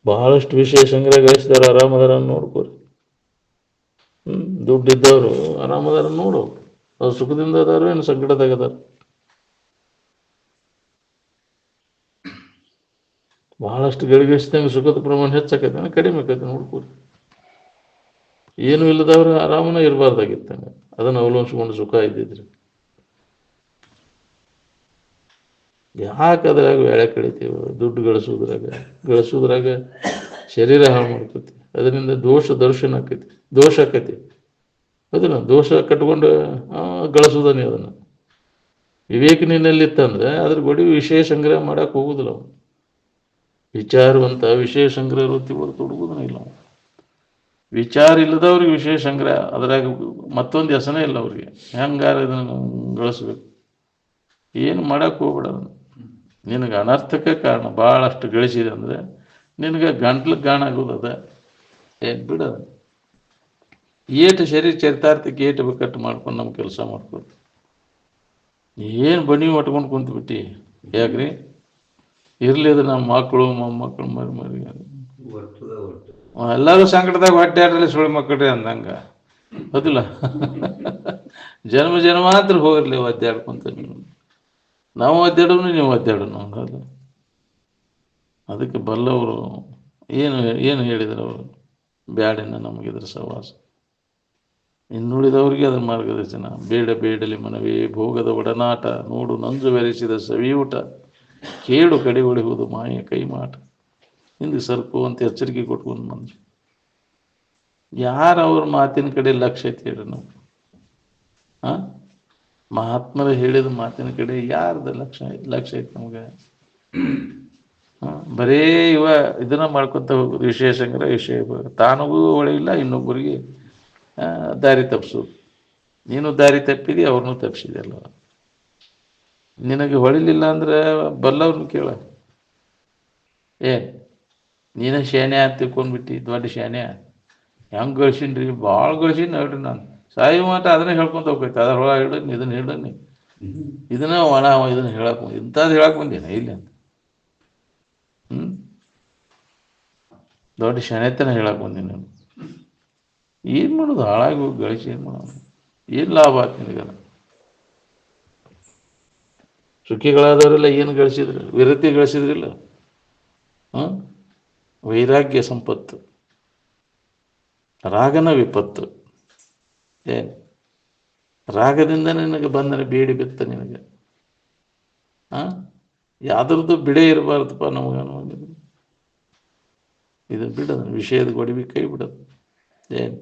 ಬಹಳಷ್ಟು ವಿಷಯ ಸಂಗ್ರಹ ಗಳಿಸಿದವರು ಆರಾಮದಾರ ನೋಡ್ಕೋರಿ. ದುಡ್ಡಿದ್ದವರು ಆರಾಮದಾರ ನೋಡು. ಅವ್ರು ಸುಖದಿಂದ ಅದಾರ ಏನು ಸಂಕಟದಾಗ ಅದಾರ. ಬಹಳಷ್ಟು ಗಳಿಗೆಸಿದಂಗೆ ಸುಖದ ಪ್ರಮಾಣ ಹೆಚ್ಚಾಕೈತೆ ಕಡಿಮೆ ಆಕೈತೆ ನೋಡ್ಕೋರಿ. ಏನು ಇಲ್ಲದವ್ರು ಆರಾಮನ ಇರಬಾರ್ದಾಗಿತ್ತಾನೆ. ಅದನ್ನು ಅವಲಂಬಿಸ್ಕೊಂಡು ಸುಖ ಇದ್ದಿದ್ರಿ ಯಾಕೆ ಅದ್ರಾಗ ವೇಳೆ ಕಳಿತೀವಿ. ದುಡ್ಡು ಗಳಿಸೋದ್ರಾಗ ಶರೀರ ಹಾಳು ಮಾಡ್ತೈತಿ. ಅದರಿಂದ ದರ್ಶನ ಆಕೈತಿ, ದೋಷ ಆಕೈತಿ. ಅದನ್ನ ದೋಷ ಕಟ್ಕೊಂಡು ಗಳಿಸೋದನ್ನೇ. ಅದನ್ನು ವಿವೇಕ ನಿನ್ನಲ್ಲಿತ್ತಂದ್ರೆ ಅದ್ರ ಬಡಿ ವಿಷಯ ಸಂಗ್ರಹ ಮಾಡಕ್ಕೆ ಹೋಗುದಿಲ್ಲ ಅವನು. ವಿಚಾರವಂತ ವಿಷಯ ಸಂಗ್ರಹ ವೃತ್ತಿ ತೊಡಗುದನೇ ಇಲ್ಲ ಅವನು. ವಿಚಾರ ಇಲ್ಲದವ್ರಿಗೆ ವಿಷಯ ಸಂಗ್ರಹ ಅದ್ರಾಗ ಮತ್ತೊಂದು ಹೆಸನೇ ಇಲ್ಲ ಅವ್ರಿಗೆ. ಹೆಂಗಾರ ಇದನ್ನು ಗಳಿಸ್ಬೇಕು. ಏನು ಮಾಡಕ್ಕೆ ಹೋಗ್ಬೇಡ. ನಿನಗೆ ಅನರ್ಥಕ್ಕೆ ಕಾರಣ. ಭಾಳಷ್ಟು ಗಳಿಸಿದೆ ಅಂದರೆ ನಿನಗೆ ಗಂಟ್ಲಿಗೆ ಗಾಣ ಆಗೋದು ಅದ. ಏನು ಬಿಡೋದು. ಏಟು ಶರೀರ ಚರಿತಾರ್ಥಕ್ಕೆ ಏಟು ಬೇಕಟ್ಟು ಮಾಡ್ಕೊಂಡು ನಮ್ಮ ಕೆಲಸ ಮಾಡ್ಕೊಂಡು ಏನು ಬನ್ನಿ ಒಟ್ಕೊಂಡು ಕುಂತ್ಬಿಟ್ಟು ಯಾಕ್ರಿ ಇರಲಿ. ಅದು ನಮ್ಮ ಮಕ್ಕಳು ಮೊಮ್ಮಕ್ಕಳು ಮರಿ ಎಲ್ಲರೂ ಸಂಕಟದಾಗ ಹೊಟ್ಟೆ ಆಡಲಿ ಸುಳ್ಳು ಮಕ್ಕಳ್ರಿ ಅಂದಂಗೆ ಹೌದಿಲ್ಲ. ಜನ್ಮಾಂತರ ಹೋಗಿರ್ಲಿ ಒದ್ದಾಡ್ಕೊಂತ. ನಾವು ಒದ್ದಾಡೋನು ನೀವು ಒದ್ದಾಡೋನು ಹಂಗಲ್ಲ. ಅದಕ್ಕೆ ಬಲ್ಲವರು ಏನು ಹೇಳಿದರು ಅವರು, ಬ್ಯಾಡಿನ ನಮಗಿದ್ರ ಸವಾಸ. ಇನ್ನುಳಿದವರಿಗೆ ಅದರ ಮಾರ್ಗದರ್ಶನ. ಬೇಡಲಿ ಮನವೇ ಭೋಗದ ಒಡನಾಟ, ನೋಡು ನಂಜು ಬೆರೆಸಿದ ಸವಿಯೂಟ, ಕೇಳು ಕಡೆ ಹೊಡೆಯುವುದು ಮಾಯ ಕೈಮಾಟ. ಹಿಂದೆ ಸರ್ಪುವಂತ ಎಚ್ಚರಿಕೆ ಕೊಟ್ಕೊಂಡು ಮನುಷ್ಯ ಯಾರು ಅವ್ರ ಮಾತಿನ ಕಡೆ ಲಕ್ಷ್ಯ ಐತಿ ಹೇಳ್ರಿ ನಾವು. ಮಹಾತ್ಮರು ಹೇಳಿದ ಮಾತಿನ ಕಡೆ ಯಾರ್ದು ಲಕ್ಷ್ಯ ಐತಿ ನಮ್ಗೆ? ಬರೇ ಇದನ್ನ ಮಾಡ್ಕೊತ ಹೋಗೋದು. ವಿಷಯ ಸಂಗ್ರಹ, ವಿಷಯ ತಾನಗೂ ಒಳ್ಳೆಯಿಲ್ಲ, ಇನ್ನೊಬ್ಬರಿಗೆ ದಾರಿ ತಪ್ಪಿಸೋದು. ನೀನು ದಾರಿ ತಪ್ಪಿದಿ, ಅವ್ರನ್ನೂ ತಪ್ಪಿಸಿದೆ ಅಲ್ವ. ನಿನಗೆ ಹೊಳಿಲಿಲ್ಲ ಅಂದ್ರೆ ಬಲ್ಲವ್ರನ್ನ ಕೇಳ. ನೀನೇ ಶಾನೆ ಅಂತ ತಿಳ್ಕೊಂಡ್ಬಿಟ್ಟು ದೊಡ್ಡ ಶಾನೆ. ಹೆಂಗೆ ಗಳಿಸೀನಿ ರೀ, ಭಾಳ ಗಳಿಸೀನಿ ನೋಡ್ರಿ ನಾನು. ಸಾಯಿ ಮಾಟ ಅದನ್ನೇ ಹೇಳ್ಕೊಂತ ಹೋಗ್ತೈತೆ. ಅದ್ರ ಹೊಳ ಹೇಳನಿ, ಇದನ್ನು ಹೇಳನಿ, ಇದನ್ನ ಒಣ ಇದನ್ನು ಹೇಳಕ್ ಇಂಥದ್ದು ಹೇಳಕ್ ಬಂದೇನೆ ಇಲ್ಲಿ ಅಂತ. ದೊಡ್ಡ ಶಾನೆತನ ಹೇಳಕ್ ಬಂದೀನಿ ನಾನು. ಏನು ಮಾಡೋದು? ಹಾಳಾಗಿ ಹೋಗಿ ಗಳಿಸಿ ಏನು ಮಾಡೋದು? ಏನು ಲಾಭ ಆಗ್ತದೆ ನಿನಗಲ್ಲ? ಸುಖಿಗಳಾದವರೆಲ್ಲ ಏನು ಗಳಿಸಿದ್ರು? ವಿರತಿ ಗಳಿಸಿದ್ರಿಲ್ಲ. ವೈರಾಗ್ಯ ಸಂಪತ್ತು, ರಾಗನ ವಿಪತ್ತು. ಏನು ರಾಗದಿಂದ ನಿನಗೆ ಬಂದರೆ ಬೇಡಿ ಬಿತ್ತ ನಿನಗೆ. ಯಾವ್ದ್ರದ್ದು ಬಿಡೇ ಇರಬಾರ್ದಪ್ಪ ನಮಗೆ ಅನ್ನುವಂಥದ್ದು. ಇದು ಬಿಡೋದು, ವಿಷಯದ ಗೊಡವಿ ಕೈ ಬಿಡೋದು. ಏನು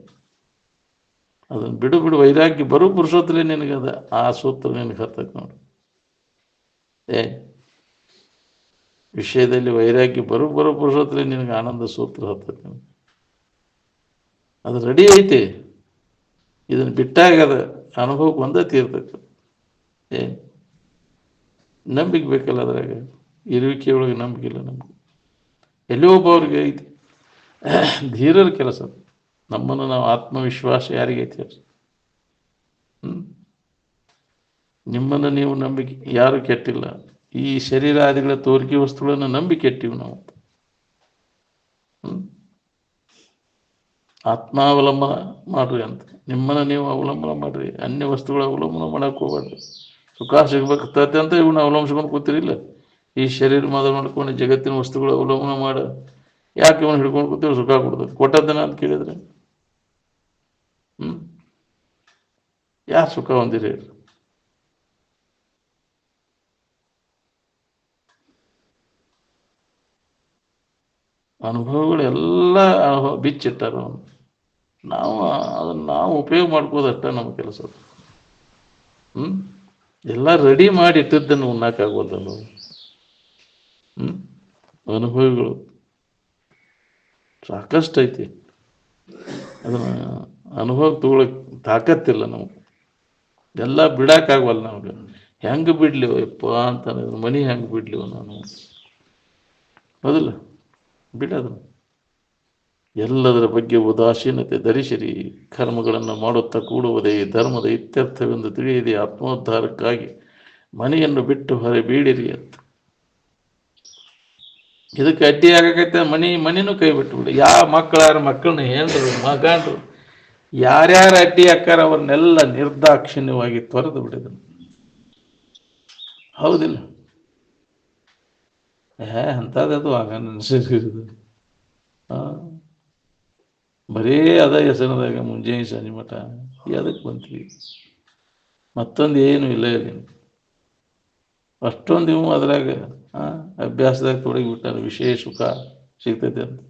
ಅದನ್ನು ಬಿಡು. ವೈರಾಗ್ಯ ಬರೋ ಪುರುಷೋತ್ತಲೇ ನಿನಗದ ಆ ಸೂತ್ರ ನಿನಗೆ ಹತ್ತಕ್ಕೆ ನೋಡು. ವಿಷಯದಲ್ಲಿ ವೈರಾಗ್ಯ ಬರೋ ಪುರುಷೋತ್ತಲೇ ನಿನಗೆ ಆನಂದ ಸೂತ್ರ ಹತ್ತಕ್ಕೆ ನಿನಗೆ. ಅದು ರೆಡಿ ಐತಿ. ಇದನ್ನು ಬಿಟ್ಟಾಗ ಅದು ಅನುಭವಕ್ಕೆ ಒಂದೇ ತೀರ್ತಕ್ಕೆ. ನಂಬಿಕೆ ಬೇಕಲ್ಲ ಅದ್ರಾಗ. ಇರುವಿಕೆ ಒಳಗೆ ನಂಬಿಕೆ ಇಲ್ಲ ನಮ್ಗೆ. ಎಲ್ಲೋ ಒಬ್ಬವ್ರಿಗೆ ಐತಿ. ಧೀರರ ಕೆಲಸ. ನಮ್ಮನ್ನು ನಾವು ಆತ್ಮವಿಶ್ವಾಸ ಯಾರಿಗೈತಿ? ನಿಮ್ಮನ್ನು ನೀವು ನಂಬಿಕೆ ಯಾರು ಕೆಟ್ಟಿಲ್ಲ. ಈ ಶರೀರಾದಿಗಳ ತೋರಿಕೆ ವಸ್ತುಗಳನ್ನು ನಂಬಿ ಕೆಟ್ಟಿವಿ ನಾವು. ಆತ್ಮಾವಲಂಬನ ಮಾಡ್ರಿ ಅಂತ. ನಿಮ್ಮನ್ನು ನೀವು ಅವಲಂಬನ ಮಾಡ್ರಿ, ಅನ್ಯ ವಸ್ತುಗಳ ಅವಲಂಬನ ಮಾಡಕ್ಕೆ ಹೋಗ್ಬೇಡ್ರಿ. ಸುಖ ಸಿಗ್ಬೇಕಾಗ್ತೈತೆ ಅಂತ ಇವನ್ನ ಅವಲಂಬಿಸ್ಕೊಂಡು ಕೂತಿರಿಲ್ಲ. ಈ ಶರೀರ ಮೊದಲು ಮಾಡ್ಕೊಂಡು ಜಗತ್ತಿನ ವಸ್ತುಗಳು ಅವಲಂಬನ ಮಾಡ ಯಾಕೆ ಇವನು ಹಿಡ್ಕೊಂಡು ಕೂತೀವಿ? ಸುಖ ಕೊಡ್ತದೆ. ಕೊಟ್ಟದ್ದನ ಅಂತ ಕೇಳಿದ್ರೆ ಯಾರು ಸುಖ ಹೊಂದಿರಿ? ಅನುಭವಗಳೆಲ್ಲ ಬಿಚ್ಚಿಟ್ಟಾರ ಅವನು. ನಾವು ಅದನ್ನು ನಾವು ಉಪಯೋಗ ಮಾಡ್ಕೋದಷ್ಟೇ ನಮ್ಮ ಕೆಲಸ. ಎಲ್ಲ ರೆಡಿ ಮಾಡಿ ಇಟ್ಟಿದ್ದನ್ನು ಉಣ್ಣಕ್ಕಾಗೋದಲ್ಲ. ಅನುಭವಿಗಳು ಸಾಕಷ್ಟು ಐತಿ. ಅದನ್ನು ಅನುಭವ ತಗೊಳಕ್ ತಾಕತ್ತಿಲ್ಲ ನಮಗೆ. ಎಲ್ಲ ಬಿಡಕ್ಕಾಗವಲ್ಲ ನಮಗೆ. ಹೆಂಗೆ ಬಿಡ್ಲಿವ ಯಪ್ಪ ಅಂತ ಮನಿ ಹೆಂಗೆ ಬಿಡ್ಲಿವ ನಾನು? ಹೌದಿಲ್ಲ? ಬಿಡೋದು. ಎಲ್ಲದರ ಬಗ್ಗೆ ಉದಾಸೀನತೆ ಧರಿಸಿರಿ. ಕರ್ಮಗಳನ್ನು ಮಾಡುತ್ತಾ ಕೂಡುವುದೇ ಧರ್ಮದ ಇತ್ಯರ್ಥವೆಂದು ತಿಳಿಯಿರಿ. ಆತ್ಮೋದ್ಧಾರಕ್ಕಾಗಿ ಮನೆಯನ್ನು ಬಿಟ್ಟು ಹೊರ ಬೀಳಿರಿ ಅಂತ. ಇದಕ್ಕೆ ಅಡ್ಡಿ ಆಗಕೈತೆ ಮನಿನೂ ಕೈ ಬಿಟ್ಟು ಬಿಡಿ. ಯಾವ ಮಕ್ಕಳನ್ನ ಹೇಳಿದ್ರು ಮಗಂಡ್ರು ಯಾರ್ಯಾರು ಅಡ್ಡಿ ಹಾಕಾರ ಅವ್ರನ್ನೆಲ್ಲ ನಿರ್ದಾಕ್ಷಿಣ್ಯವಾಗಿ ತೊರೆದು ಬಿಡಿದನು. ಹೌದಿಲ್ಲ? ಅಂಥದ್ದು ಆಗ ಅನಿಸಿದ್ದು. ಬರೀ ಅದ ಹೆಸರದಾಗ ಮುಂಜಾನೆ ಶನಿ ಮಠ ಅದಕ್ಕೆ ಬಂತೀವಿ. ಮತ್ತೊಂದು ಏನು ಇಲ್ಲ ಇಲ್ಲಿ. ಅಷ್ಟೊಂದು ಇವು ಅದ್ರಾಗ ಅಭ್ಯಾಸದಾಗ ತೊಡಗಿಬಿಟ್ಟಾರೆ. ವಿಷಯ ಸುಖ ಸಿಗ್ತೈತೆ ಅಂತ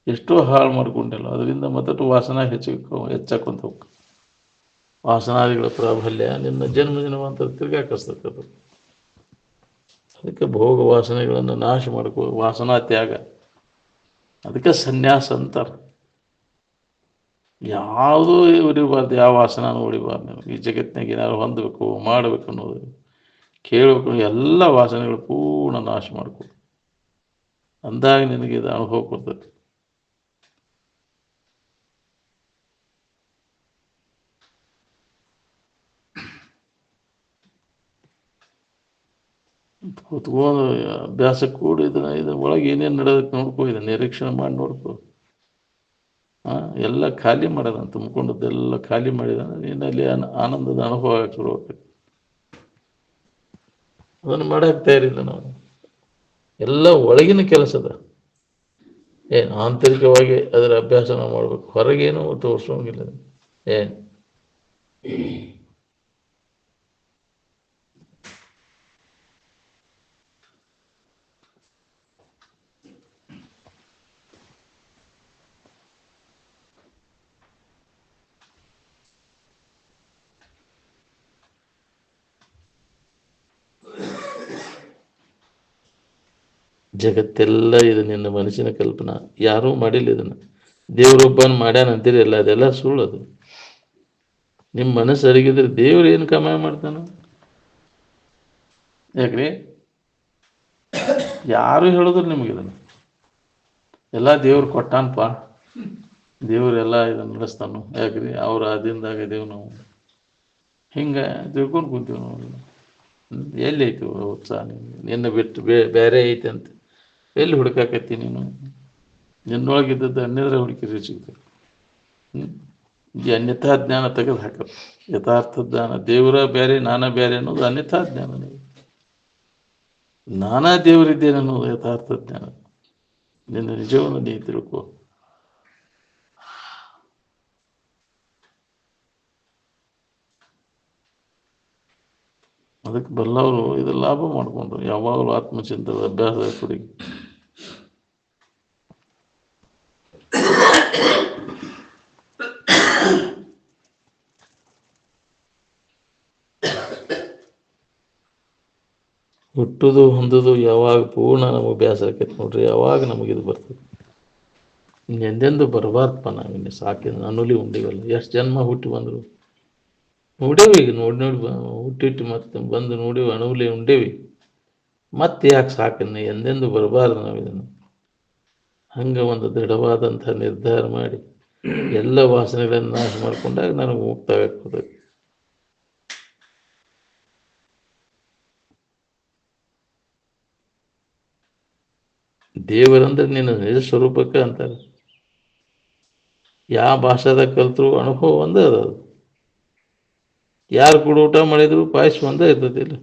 ಎಷ್ಟೋ ಹಾಳು ಮಾಡ್ಕೊಂಡಿಲ್ಲ. ಅದರಿಂದ ಮತ್ತಷ್ಟು ವಾಸನ ಹೆಚ್ಚಾಕೊಂತ ಹೋಗ. ವಾಸನಾದಿಗಳ ಪ್ರಾಬಲ್ಯ ನಿನ್ನ ಜನ್ಮದಿನವಂತ ತಿರ್ಗಾಕಸ್ತಕ್ಕದು. ಅದಕ್ಕೆ ಭೋಗ ವಾಸನೆಗಳನ್ನು ನಾಶ ಮಾಡ್ಕೋ. ವಾಸನಾ ತ್ಯಾಗ, ಅದಕ್ಕೆ ಸನ್ಯಾಸ ಅಂತಾರೆ. ಯಾವುದೂ ಉಳಿಬಾರ್ದು, ಯಾವ ವಾಸನಾನು ಉಳಿಬಾರ್ದು. ನೀವು ಈ ಜಗತ್ತಿನಾಗ ಏನಾದ್ರು ಹೊಂದಬೇಕು, ಮಾಡಬೇಕು ಅನ್ನೋದು, ಕೇಳಬೇಕು, ಎಲ್ಲ ವಾಸನೆಗಳು ಪೂರ್ಣ ನಾಶ ಮಾಡ್ಕೊ. ಅಂದಾಗ ನಿನಗೆ ಇದು ಅನುಭವ ಕೊಡ್ತದೆ. ಕೂತ್ಕೊಂಡು ಅಭ್ಯಾಸ ಕೂಡ ಇದನ್ನ ಒಳಗೆ ಏನೇನು ನಡೆದಕ್ಕೆ ನೋಡ್ಕೋ. ಇದನ್ನ ನಿರೀಕ್ಷಣೆ ಮಾಡಿ ನೋಡ್ಕೋ. ಎಲ್ಲ ಖಾಲಿ ಮಾಡೋದನ್ನ ತುಂಬಿಕೊಂಡದ್ದೆಲ್ಲ ಖಾಲಿ ಮಾಡಿದಾನೆ. ನೀನಲ್ಲಿ ಆನಂದದ ಅನುಭವ ಶುರು ಆಗ್ತದೆ. ಅದನ್ನು ಮಾಡಕ್ಕೆ ತಯಾರಿಲ್ಲ ನಾವು. ಎಲ್ಲ ಒಳಗಿನ ಕೆಲಸದ ಏನು ಆಂತರಿಕವಾಗಿ ಅದರ ಅಭ್ಯಾಸ ನಾವು ಮಾಡಬೇಕು. ಹೊರಗೇನು ತೋರಿಸೋಂಗಿಲ್ಲ. ಏನು ಜಗತ್ತೆಲ್ಲ ಇದು ನಿನ್ನ ಮನಸ್ಸಿನ ಕಲ್ಪನಾ. ಯಾರೂ ಮಾಡಿಲ್ಲ ಇದನ್ನು. ದೇವರೊಬ್ಬನ ಮಾಡ್ಯಾನ ಅಂತೀರಲ್ಲ, ಅದೆಲ್ಲ ಸುಳ್ಳು. ಅದು ನಿಮ್ಮ ಮನಸ್ಸು ಅರಿಗಿದ್ರೆ ದೇವ್ರು ಏನು ಕಮಾಯಿ ಮಾಡ್ತಾನೆ? ಯಾಕ್ರಿ ಯಾರು ಹೇಳಿದ್ರು ನಿಮಗೆ ಇದನ್ನು? ಎಲ್ಲ ದೇವ್ರು ಕೊಟ್ಟಾನಪ್ಪ, ದೇವ್ರೆಲ್ಲ ಇದನ್ನು ನಡೆಸ್ತಾನು. ಯಾಕ್ರಿ ಅವ್ರ ಆದಿಂದಾಗ ದೇವ್ ನಾವು ಹಿಂಗೆ ತಿಳ್ಕೊಂಡು ಕೂತೀವಿ ನಾವು. ಎಲ್ಲಿ ಐತಿ ಉತ್ಸಾಹ? ನಿನ್ನ ಬಿಟ್ಟು ಬೇರೆ ಐತೆ ಅಂತ ಎಲ್ಲಿ ಹುಡುಕಾಕತ್ತಿ ನೀನು? ನಿನ್ನೊಳಗಿದ್ದದ್ದು ಅನ್ಯದ್ರೆ ಹುಡುಕಿದ್ರೆ ಸಿಗ್ತದೆ. ಈ ಅನ್ಯಥಾ ಜ್ಞಾನ ತೆಗೆದು ಹಾಕತ್ತೆ. ಯಥಾರ್ಥ ಜ್ಞಾನ, ದೇವರ ಬೇರೆ ನಾನಾ ಬೇರೆ ಅನ್ನೋದು ಅನ್ಯಥಾ ಜ್ಞಾನ. ನಾನಾ ದೇವರಿದ್ದೇನೆ ಅನ್ನೋದು ಯಥಾರ್ಥ ಜ್ಞಾನ. ನಿನ್ನ ನಿಜವನ್ನು ನೀ ತಿಳ್ಕೋ. ಅದಕ್ಕೆ ಬಲ್ಲವರು ಇದು ಲಾಭ ಮಾಡಿಕೊಂಡ್ರು. ಯಾವಾಗಲೂ ಆತ್ಮಚಿಂತದ ಅಭ್ಯಾಸದ ಕೊಡುಗೆ. ಹುಟ್ಟುದು ಹೊಂದುದು ಯಾವಾಗ ಪೂರ್ಣ ನಮಗೆ ಬೇಸರ ಆಕೈತೆ ನೋಡ್ರಿ, ಯಾವಾಗ ನಮಗಿದು ಬರ್ತದೆ. ಎಂದೆಂದು ಬರಬಾರ್ದಪ್ಪ. ನಾವಿನ್ನು ಸಾಕಿದ ನನ್ನುಲಿ ಉಂಡಿವಲ್ಲ. ಎಷ್ಟು ಜನ್ಮ ಹುಟ್ಟಿ ಬಂದರು ನೋಡೇವಿ. ಈಗ ನೋಡಿ ಹುಟ್ಟಿಟ್ಟು ಮತ್ತೆ ಬಂದು ನೋಡೇವಿ, ಅಣುಲಿ ಉಂಡೇವಿ. ಮತ್ತೆ ಯಾಕೆ ಸಾಕನ್ನ ಎಂದೆಂದು ಬರಬಾರ್ದು ನಾವಿದನ್ನು. ಹಂಗೆ ಒಂದು ದೃಢವಾದಂಥ ನಿರ್ಧಾರ ಮಾಡಿ ಎಲ್ಲ ವಾಸನೆಗಳನ್ನು ನಾಶ ಮಾಡಿಕೊಂಡಾಗ ನನಗೆ ಮುಕ್ತ ಆಗ್ತದೆ. ದೇವರಂದ್ರೆ ನಿನ್ನ ನಿಜ ಸ್ವರೂಪಕ್ಕೆ ಅಂತಾರೆ. ಯಾವ ಭಾಷೆದಾಗ ಕಲ್ತರು ಅನುಭವ ಒಂದೇ ಅದ ಅದು. ಯಾರು ಕೂಡ ಊಟ ಮಾಡಿದ್ರು ಪಾಯಸ ಒಂದೇ ಇರ್ತದಿಲ್ಲ.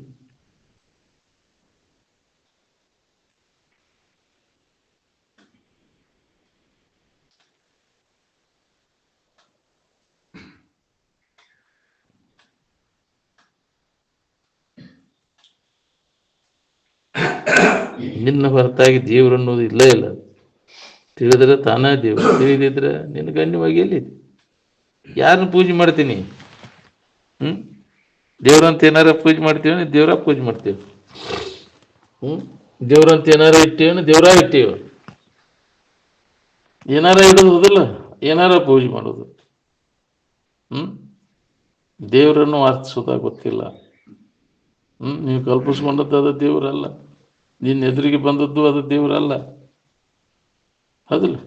ನಿನ್ನ ಹೊರತಾಗಿ ದೇವ್ರು ಅನ್ನೋದು ಇಲ್ಲೇ ಇಲ್ಲ. ತಿಳಿದ್ರೆ ತಾನೇ ದೇವ್ರು, ತಿಳಿದಿದ್ರೆ ನಿನ್ನ ಗಣ್ಯವಾಗಿ ಎಲ್ಲಿದೆ? ಯಾರನ್ನ ಪೂಜೆ ಮಾಡ್ತೀನಿ? ಹ್ಮ್ ದೇವ್ರಂತ ಏನಾರ ಪೂಜೆ ಮಾಡ್ತೀವಿ, ದೇವ್ರ ಪೂಜೆ ಮಾಡ್ತೀವಿ. ಹ್ಮ್ ದೇವ್ರಂತ ಏನಾರ ಇಟ್ಟೇವನು, ದೇವ್ರ ಇಟ್ಟೇವ. ಏನಾರ ಇಡೋದಿಲ್ಲ, ಏನಾರ ಪೂಜೆ ಮಾಡೋದು. ಹ್ಮ್ ದೇವರನ್ನು ಅರ್ಥಿಸೋದ ಗೊತ್ತಿಲ್ಲ. ನೀವು ಕಲ್ಪಿಸ್ಕೊಂಡದ್ದು ಅದು ದೇವರಲ್ಲ. ನಿನ್ನ ಎದುರಿಗೆ ಬಂದದ್ದು ಅದು ದೇವರಲ್ಲ. ಹೌದಿಲ್ಲ?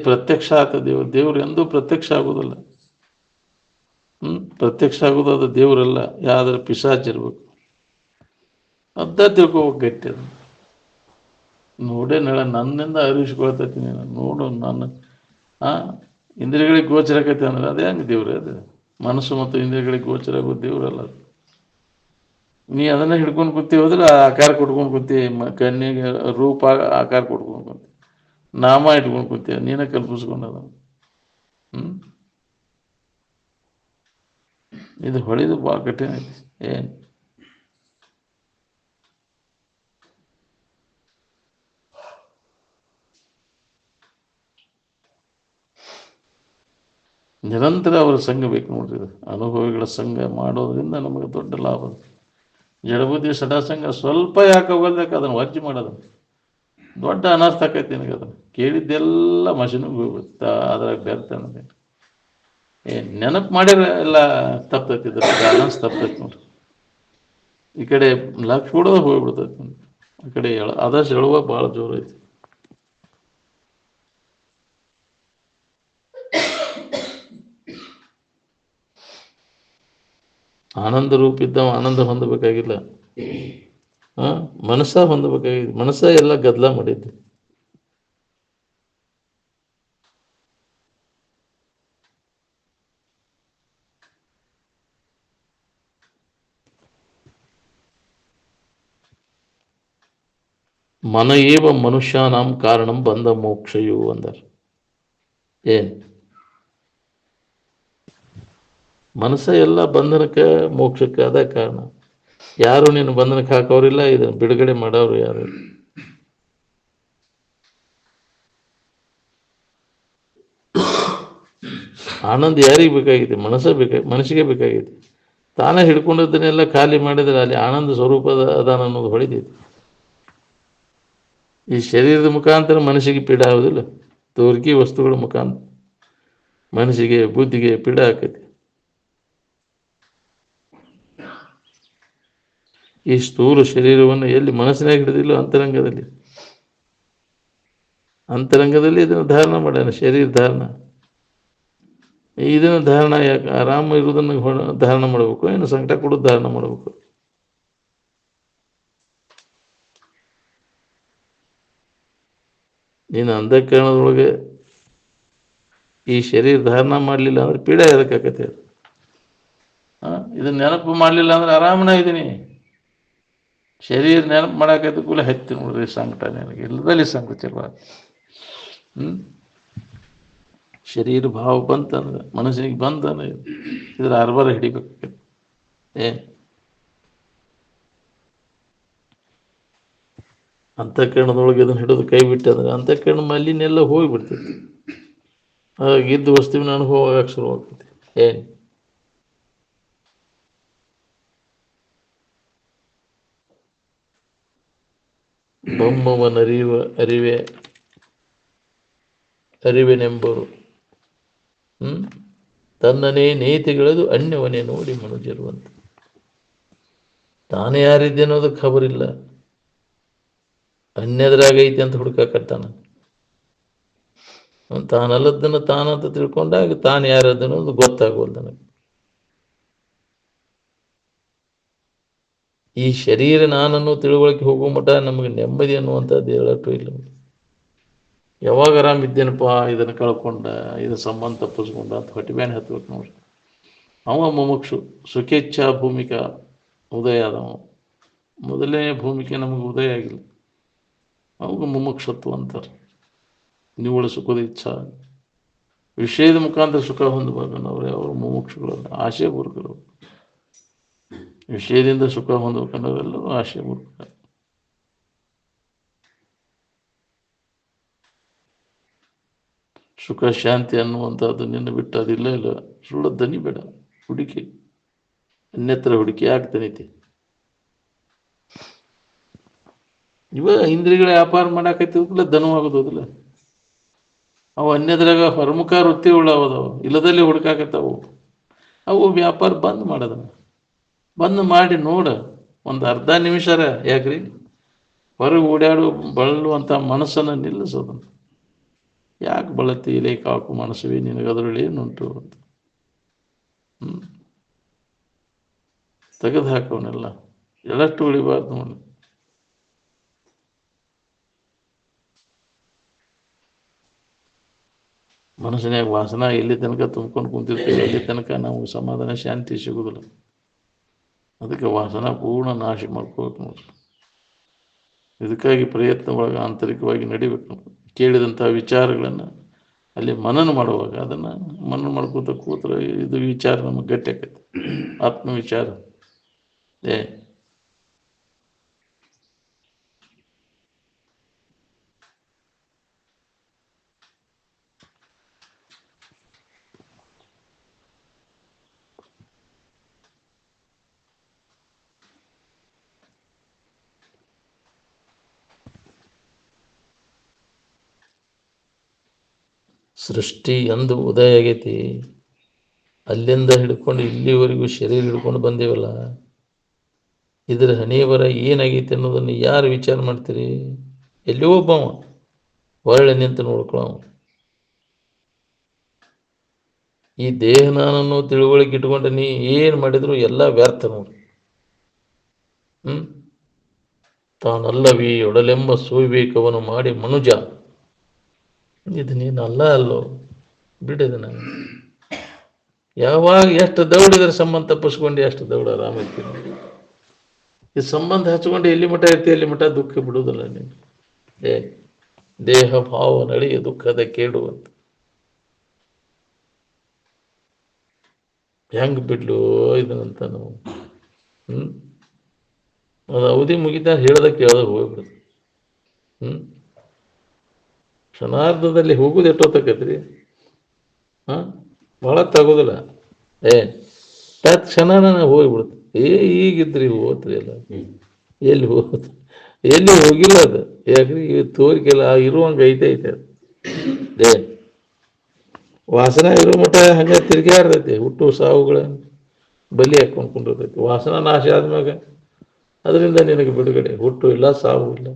ಪ್ರತ್ಯಕ್ಷ ಆತ ದೇವರು. ದೇವ್ರು ಎಂದೂ ಪ್ರತ್ಯಕ್ಷ ಆಗೋದಿಲ್ಲ. ಪ್ರತ್ಯಕ್ಷ ಆಗೋದು ಅದು ದೇವರಲ್ಲ, ಯಾವ್ದಾರ ಪಿಶಾಚ್ ಇರ್ಬೇಕು. ಅದ್ದ ತಿಳ್ಕೋಬೇಕು ಗಟ್ಟಿ. ಅದು ನೋಡೇ ನನ್ನಿಂದ ಅರಿವಿಸ್ಕೊಳ್ತೈತಿ ನೀನು ನೋಡು. ನಾನು ಇಂದ್ರಿಯಗಳಿಗೆ ಗೋಚರ ಆಕೈತಿ ಅಂದ್ರೆ ಅದೇ ಹಂಗೆ ದೇವ್ರೆ. ಅದು ಮನಸ್ಸು ಮತ್ತು ಇಂದ್ರಿಯಗಳಿಗೆ ಗೋಚರ ಆಗೋದು ದೇವರಲ್ಲ. ಅದು ನೀ ಅದನ್ನ ಹಿಡ್ಕೊಂಡು ಕೂತಿ ಹೋದ್ರೆ ಆಕಾರ ಕೊಟ್ಕೊಂಡು ಕೂತಿ, ಕಣ್ಣಿಗೆ ರೂಪ ಆಕಾರ ಕೊಟ್ಕೊಂಡು ಕೂತಿ, ನಾಮ ಇಟ್ಕೊಂಡು ಕೂತಿ, ನೀನ ಕಲ್ಪಿಸ್ಕೊಂಡದ. ಇದು ಹೊಳಿದು ಭಾಳ ಕಠಿಣ ಐತಿ. ಏನು ನಿರಂತರ ಅವರ ಸಂಘ ಬೇಕು ನೋಡ್ರಿ. ಅನುಭವಿಗಳ ಸಂಘ ಮಾಡೋದ್ರಿಂದ ನಮಗೆ ದೊಡ್ಡ ಲಾಭ. ಜಡಬುದ್ಧಿ ಸಡಾಸಂಗ ಸ್ವಲ್ಪ ಯಾಕೆ ಹೋಗೋದಕ್ಕೆ ಅದನ್ನು ವರ್ಜಿ ಮಾಡೋದು ದೊಡ್ಡ ಅನರ್ಥ ಆಕೈತಿ. ನಿನಗೆ ಅದನ್ನು ಕೇಳಿದ್ದೆಲ್ಲ ಮಷಿನಿಗೆ ಹೋಗ್ಬಿಡುತ್ತೆ. ಅದ್ರಾಗ ಬೆರ್ತ ನೆನಪು ಮಾಡಿದ್ರೆ ಎಲ್ಲ ತಪ್ಪೈತಿದ್ರೆ ಬ್ಯಾಲೆನ್ಸ್ ತಪ್ಪೈತಿ ನೋಡ್ರಿ. ಈ ಕಡೆ ಲಕ್ಷ ಬಿಡೋದು ಹೋಗ್ಬಿಡ್ತೈತಿ. ಆ ಕಡೆ ಆದಷ್ಟು ಎಳುವ ಭಾಳ ಜೋರು ಐತಿ. ಆನಂದ ರೂಪ ಇದ್ದವ ಆನಂದ ಹೊಂದಬೇಕಾಗಿಲ್ಲ. ಮನಸ್ಸ ಹೊಂದಬೇಕಾಗಿದ್ದು. ಮನಸ್ಸ ಎಲ್ಲ ಗದ್ದಲ ಮಾಡಿದ್ದು. ಮನ ಏವ ಮನುಷ್ಯಾನಾಂ ಕಾರಣಂ ಬಂಧ ಮೋಕ್ಷಯು ಅಂದಾರ. ಏನ್ ಮನಸ್ಸ ಎಲ್ಲ ಬಂಧನಕ್ಕೆ ಮೋಕ್ಷಕ್ಕೆ ಅದ ಕಾರಣ. ಯಾರು ನೀನು ಬಂಧನಕ್ಕೆ ಹಾಕೋರಿಲ್ಲ, ಇದನ್ನು ಬಿಡುಗಡೆ ಮಾಡೋರು ಯಾರು? ಆನಂದ ಯಾರಿಗೆ ಬೇಕಾಗಿದೆ? ಮನಸ್ಸಿಗೆ ಬೇಕಾಗಿದೆ. ತಾನೇ ಹಿಡ್ಕೊಂಡಿದ್ದನ್ನೆಲ್ಲ ಖಾಲಿ ಮಾಡಿದರೆ ಅಲ್ಲಿ ಆನಂದ ಸ್ವರೂಪದ ಅದಾನ ಅನ್ನೋದು ಹೊಳಿತೈತಿ. ಈ ಶರೀರದ ಮುಖಾಂತರ ಮನಸ್ಸಿಗೆ ಪೀಡ ಆಗೋದಿಲ್ಲ. ತೋರಿಕೆ ವಸ್ತುಗಳ ಮುಖಾಂತರ ಮನಸ್ಸಿಗೆ ಬುದ್ಧಿಗೆ ಪೀಡ ಆಕೈತಿ. ಈ ಸ್ಥೂಲ ಶರೀರವನ್ನು ಎಲ್ಲಿ ಮನಸ್ಸಿನಾಗ ಹಿಡಿದಿಲ್ಲ, ಅಂತರಂಗದಲ್ಲಿ ಇದನ್ನು ಧಾರಣ ಮಾಡ್ಯಾನ. ಶರೀರ ಧಾರಣ, ಇದನ್ನು ಧಾರಣ ಯಾಕೆ? ಆರಾಮ ಇರುವುದನ್ನು ಧಾರಣ ಮಾಡಬೇಕು, ಏನು ಸಂಕಟ ಕೊಡೋದು ಧಾರಣ ಮಾಡಬೇಕು? ನೀನು ಅಂಧಕರಣದೊಳಗೆ ಈ ಶರೀರ ಧಾರಣ ಮಾಡಲಿಲ್ಲ ಅಂದ್ರೆ ಪೀಡೆ ಎದಕ್ಕಾಕತ್ತೆ? ಇದನ್ನ ನೆನಪು ಮಾಡಲಿಲ್ಲ ಅಂದ್ರೆ ಆರಾಮನ ಇದ್ದೀನಿ. ಶರೀರ ನೆನಪು ಮಾಡಾಕೈತಿ ಕೂಲ ಹತ್ತಿ ನೋಡ್ರಿ ಸಂಕಟ. ನಿನಗೆ ಇಲ್ಲದಲ್ಲಿ ಸಂಕಟ. ಶರೀರ ಭಾವ ಬಂತಂದ್ರೆ, ಮನಸ್ಸಿಗೆ ಬಂತಂದ್ರೆ ಇದ್ರ ಅರ್ಬರ ಹಿಡಿಬೇಕು. ಅಂತಃಕರಣದೊಳಗೆ ಇದನ್ನು ಹಿಡಿದು ಕೈ ಬಿಟ್ಟಂದ್ರೆ ಅಂತಃಕರಣ ಮಲ್ಲಿನೆಲ್ಲ ಹೋಗಿಬಿಡ್ತೈತಿ. ಇದ್ದ ವಸ್ತುವಿನ ಅನುಭವ ಆಗಕ್ಕೆ ಶುರುವಾಗ್ತೈತಿ. ಬ್ರಹ್ಮವನರಿವ ಅರಿವೆನೆಂಬರು ತನ್ನನೇ ನೇತಿಗಳದು ಅನ್ಯವನೇ ನೋಡಿ ಮನುಜರು ಅಂತ. ತಾನೇ ಯಾರಿದ್ದೆ ಅನ್ನೋದಕ್ಕೆ ಖಬರಿಲ್ಲ, ಅನ್ಯದ್ರಾಗೈತಿ ಅಂತ ಹುಡುಕಾಕತ್ತಾನ. ತಾನಲ್ಲದನ್ನು ತಾನಂತ ತಿಳ್ಕೊಂಡಾಗ ತಾನು ಯಾರದನ್ನೋದು ಗೊತ್ತಾಗೋಲ್ಲ ನನಗೆ. ಈ ಶರೀರ ನಾನನ್ನು ತಿಳುವಳಿಕೆ ಹೋಗೋ ಮಟ್ಟ ನಮಗೆ ನೆಮ್ಮದಿ ಅನ್ನುವಂಥದ್ದು ಹೇಳಟ್ಟು ಇಲ್ಲ. ಯಾವಾಗ ಆರಾಮಿದ್ದೇನಪ್ಪ ಇದನ್ನು ಕಳ್ಕೊಂಡ ಇದು ಸಂಬಂಧ ತಪ್ಪಿಸ್ಕೊಂಡ ಅಂತ ಹೊಟ್ಟೆ ಬ್ಯಾನೆ ಹತ್ಬೇಕು ನೋಡ್ರಿ. ಅವ ಮುಮುಕ್ಷು ಸುಖೇಚ್ಛಾ ಭೂಮಿಕಾ ಉದಯ ಆದವ. ಮೊದಲನೇ ಭೂಮಿಕೆ ನಮಗೆ ಉದಯ ಆಗಿಲ್ಲ, ಅವಾಗ ಮುಮುಕ್ಷತ್ವ ಅಂತಾರೆ. ನಿವ್ವಳ ಸುಖದ ಇಚ್ಛಾ ವಿಷಯದ ಮುಖಾಂತರ ಸುಖ ಹೊಂದಬೇಕನ್ನೋರು ಅವರು ಮುಮುಕ್ಷುಗಳಲ್ಲ, ಆಶೆ ಬುರ್ಗರು. ವಿಷಯದಿಂದ ಸುಖ ಹೊಂದಬೇಕನ್ನೋರೆಲ್ಲರೂ ಆಶೆ ಬುರ್ಗರು. ಸುಖ ಶಾಂತಿ ಅನ್ನುವಂಥದ್ದು ನಿನ್ನ ಬಿಟ್ಟು ಅದಿಲ್ಲ ಇಲ್ಲ. ಸುಳ್ಳ ದನಿ ಬೇಡ, ಹುಡುಕಿ ಅನ್ಯತ್ರ ಹುಡುಕಿ ಯಾಕೆ ದನಿತಿ. ಇವ ಇಂದ್ರಿಯಗಳ ವ್ಯಾಪಾರ ಮಾಡಾಕತ್ತಿಲ್ಲ, ದನವಾಗೋದಿಲ್ಲ. ಅವು ಅನ್ಯದ್ರಾಗ ಹೊರಮುಖ ವೃತ್ತಿ ಉಳ್ಳವದವು, ಇಲ್ಲದಲ್ಲಿ ಹುಡುಕಾಕತ್ತಾವು. ಅವು ವ್ಯಾಪಾರ ಬಂದ್ ಮಾಡೋದ, ಬಂದ್ ಮಾಡಿ ನೋಡ ಒಂದು ಅರ್ಧ ನಿಮಿಷರ. ಯಾಕ್ರಿ ಹೊರಗೆ ಓಡಾಡು ಬಳಲುವಂಥ ಮನಸ್ಸನ್ನು ನಿಲ್ಲಿಸೋದನ್ನು. ಯಾಕೆ ಬಳತಿ ಇಲೆ ಕಾಕು ಮನಸ್ಸುವಿ ನಿನಗದ್ರಲ್ಲಿ ಏನುಂಟು ಅಂತ ತೆಗೆದು ಹಾಕವನ್ನೆಲ್ಲ. ಎಳಷ್ಟು ಉಳಿಬಾರ್ದು ನೋಡಿ. ಮನಸ್ಸಿನಾಗ ವಾಸನ ಎಲ್ಲಿ ತನಕ ತುಂಬ್ಕೊಂಡು ಕುಂತಿರ್ತೀವಿ ಅಲ್ಲಿ ತನಕ ನಾವು ಸಮಾಧಾನ ಶಾಂತಿ ಸಿಗುದಿಲ್ಲ. ಅದಕ್ಕೆ ವಾಸನ ಪೂರ್ಣ ನಾಶ ಮಾಡ್ಕೋಬೇಕು ನೋಡ್ರಿ. ಇದಕ್ಕಾಗಿ ಪ್ರಯತ್ನ ಒಳಗೆ ಆಂತರಿಕವಾಗಿ ನಡಿಬೇಕು. ಕೇಳಿದಂಥ ವಿಚಾರಗಳನ್ನು ಅಲ್ಲಿ ಮನನ ಮಾಡುವಾಗ ಅದನ್ನು ಮನನ ಮಾಡ್ಕೋತ ಕೂತ್ರೆ ಇದು ವಿಚಾರ ನಮಗೆ ಗಟ್ಟಿ ಆಕೈತಿ. ಆತ್ಮವಿಚಾರ ಸೃಷ್ಟಿ ಎಂದು ಉದಯ ಆಗೈತಿ, ಅಲ್ಲಿಂದ ಹಿಡ್ಕೊಂಡು ಇಲ್ಲಿವರೆಗೂ ಶರೀರ ಹಿಡ್ಕೊಂಡು ಬಂದೇವಲ್ಲ, ಇದ್ರ ಹಣೆ ಬರ ಏನಾಗೈತಿ ಅನ್ನೋದನ್ನು ಯಾರು ವಿಚಾರ ಮಾಡ್ತೀರಿ? ಎಲ್ಲಿ ಒಬ್ಬವ ಹೊರಳೆ ನಿಂತು ನೋಡ್ಕೊಳವ. ಈ ದೇಹ ನಾನನ್ನು ತಿಳುವಳಿಕೆ ಇಟ್ಕೊಂಡ ನೀ ಏನು ಮಾಡಿದ್ರು ಎಲ್ಲ ವ್ಯರ್ಥ ನೋಡಿ. ತಾನಲ್ಲವಿ ಒಡಲೆಂಬ ಸೋವಿಬೇಕವನು ಮಾಡಿ ಮನುಜ. ಇದು ನೀನು ಅಲ್ಲ ಅಲ್ಲೋ, ಬಿಡಿದ ನಾನು. ಯಾವಾಗ ಎಷ್ಟು ದೌಡಿದ್ರೆ ಸಂಬಂಧ ತಪ್ಪಿಸ್ಕೊಂಡು ಎಷ್ಟು ದೌಡ ಆರಾಮಿರ್ತೀನಿ. ಈ ಸಂಬಂಧ ಹಚ್ಕೊಂಡು ಎಲ್ಲಿ ಮಠ ಇರ್ತೀವಿ ಅಲ್ಲಿ ಮಠ ದುಃಖ ಬಿಡುವುದಿಲ್ಲ ನೀನು. ದೇಹ ಭಾವ ನಳಿಯ ದುಃಖದ ಕೇಡು ಅಂತ. ಹೆಂಗ್ ಬಿಡ್ಲು ಇದನ್ನಂತ ನಾವು. ಅದು ಅವಧಿ ಮುಗಿತಾ ಹೇಳ್ದ ಕೇಳ್ದಾಗ ಹೋಗ್ಬಿಡುದು. ಕ್ಷಣಾರ್ಧದಲ್ಲಿ ಹೋಗುದು ಎಷ್ಟೊತ್ತಕೈತ್ರಿ. ಭಾಳ ತಗೋದಿಲ್ಲ. ತತ್ಕ್ಷಣ ಹೋಗ್ಬಿಡುತ್ತೆ. ಈಗಿದ್ರಿ ಹೋತ್ರಿ ಎಲ್ಲ. ಎಲ್ಲಿ ಹೋಗುತ್ತೆ? ಎಲ್ಲಿ ಹೋಗಿಲ್ಲ ಅದು. ಯಾಕ್ರಿ ತೋರಿಕೆಲ್ಲ ಇರುವಂಗೆ ಐತೆ ಅದು. ವಾಸನ ಇರೋ ಮಠ ಹಂಗೆ ತಿರ್ಗಾಡ್ತೈತಿ. ಹುಟ್ಟು ಸಾವುಗಳನ್ನು ಬಲಿ ಹಾಕೊಂಡು ಕುಂಡಿರ್ತೈತಿ. ವಾಸನ ನಾಶ ಆದ್ಮ್ಯಾಗ ಅದರಿಂದ ನಿನಗೆ ಬಿಡುಗಡೆ. ಹುಟ್ಟು ಇಲ್ಲ, ಸಾವು ಇಲ್ಲ.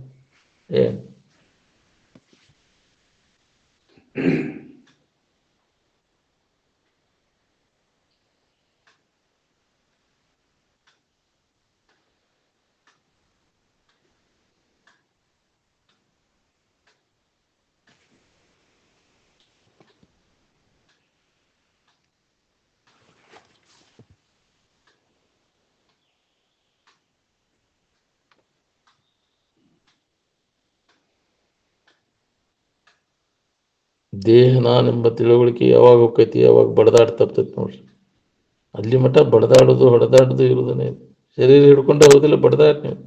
ದೇಹ ನಾನೆಂಬ ತಿಳುವಳಿಕೆ ಯಾವಾಗ ಹೋಗ್ತೈತಿ, ಯಾವಾಗ ಬಡದಾಟ ತಪ್ತೈತಿ ನೋಡ್ರಿ. ಅಲ್ಲಿ ಮಠ ಬಡದಾಡೋದು ಹೊಡೆದಾಡೋದು ಇರುವುದನ್ನೇ. ಶರೀರ ಹಿಡ್ಕೊಂಡ ಹೋದಿಲ್ಲ ಬಡದಾಟ. ನೀವು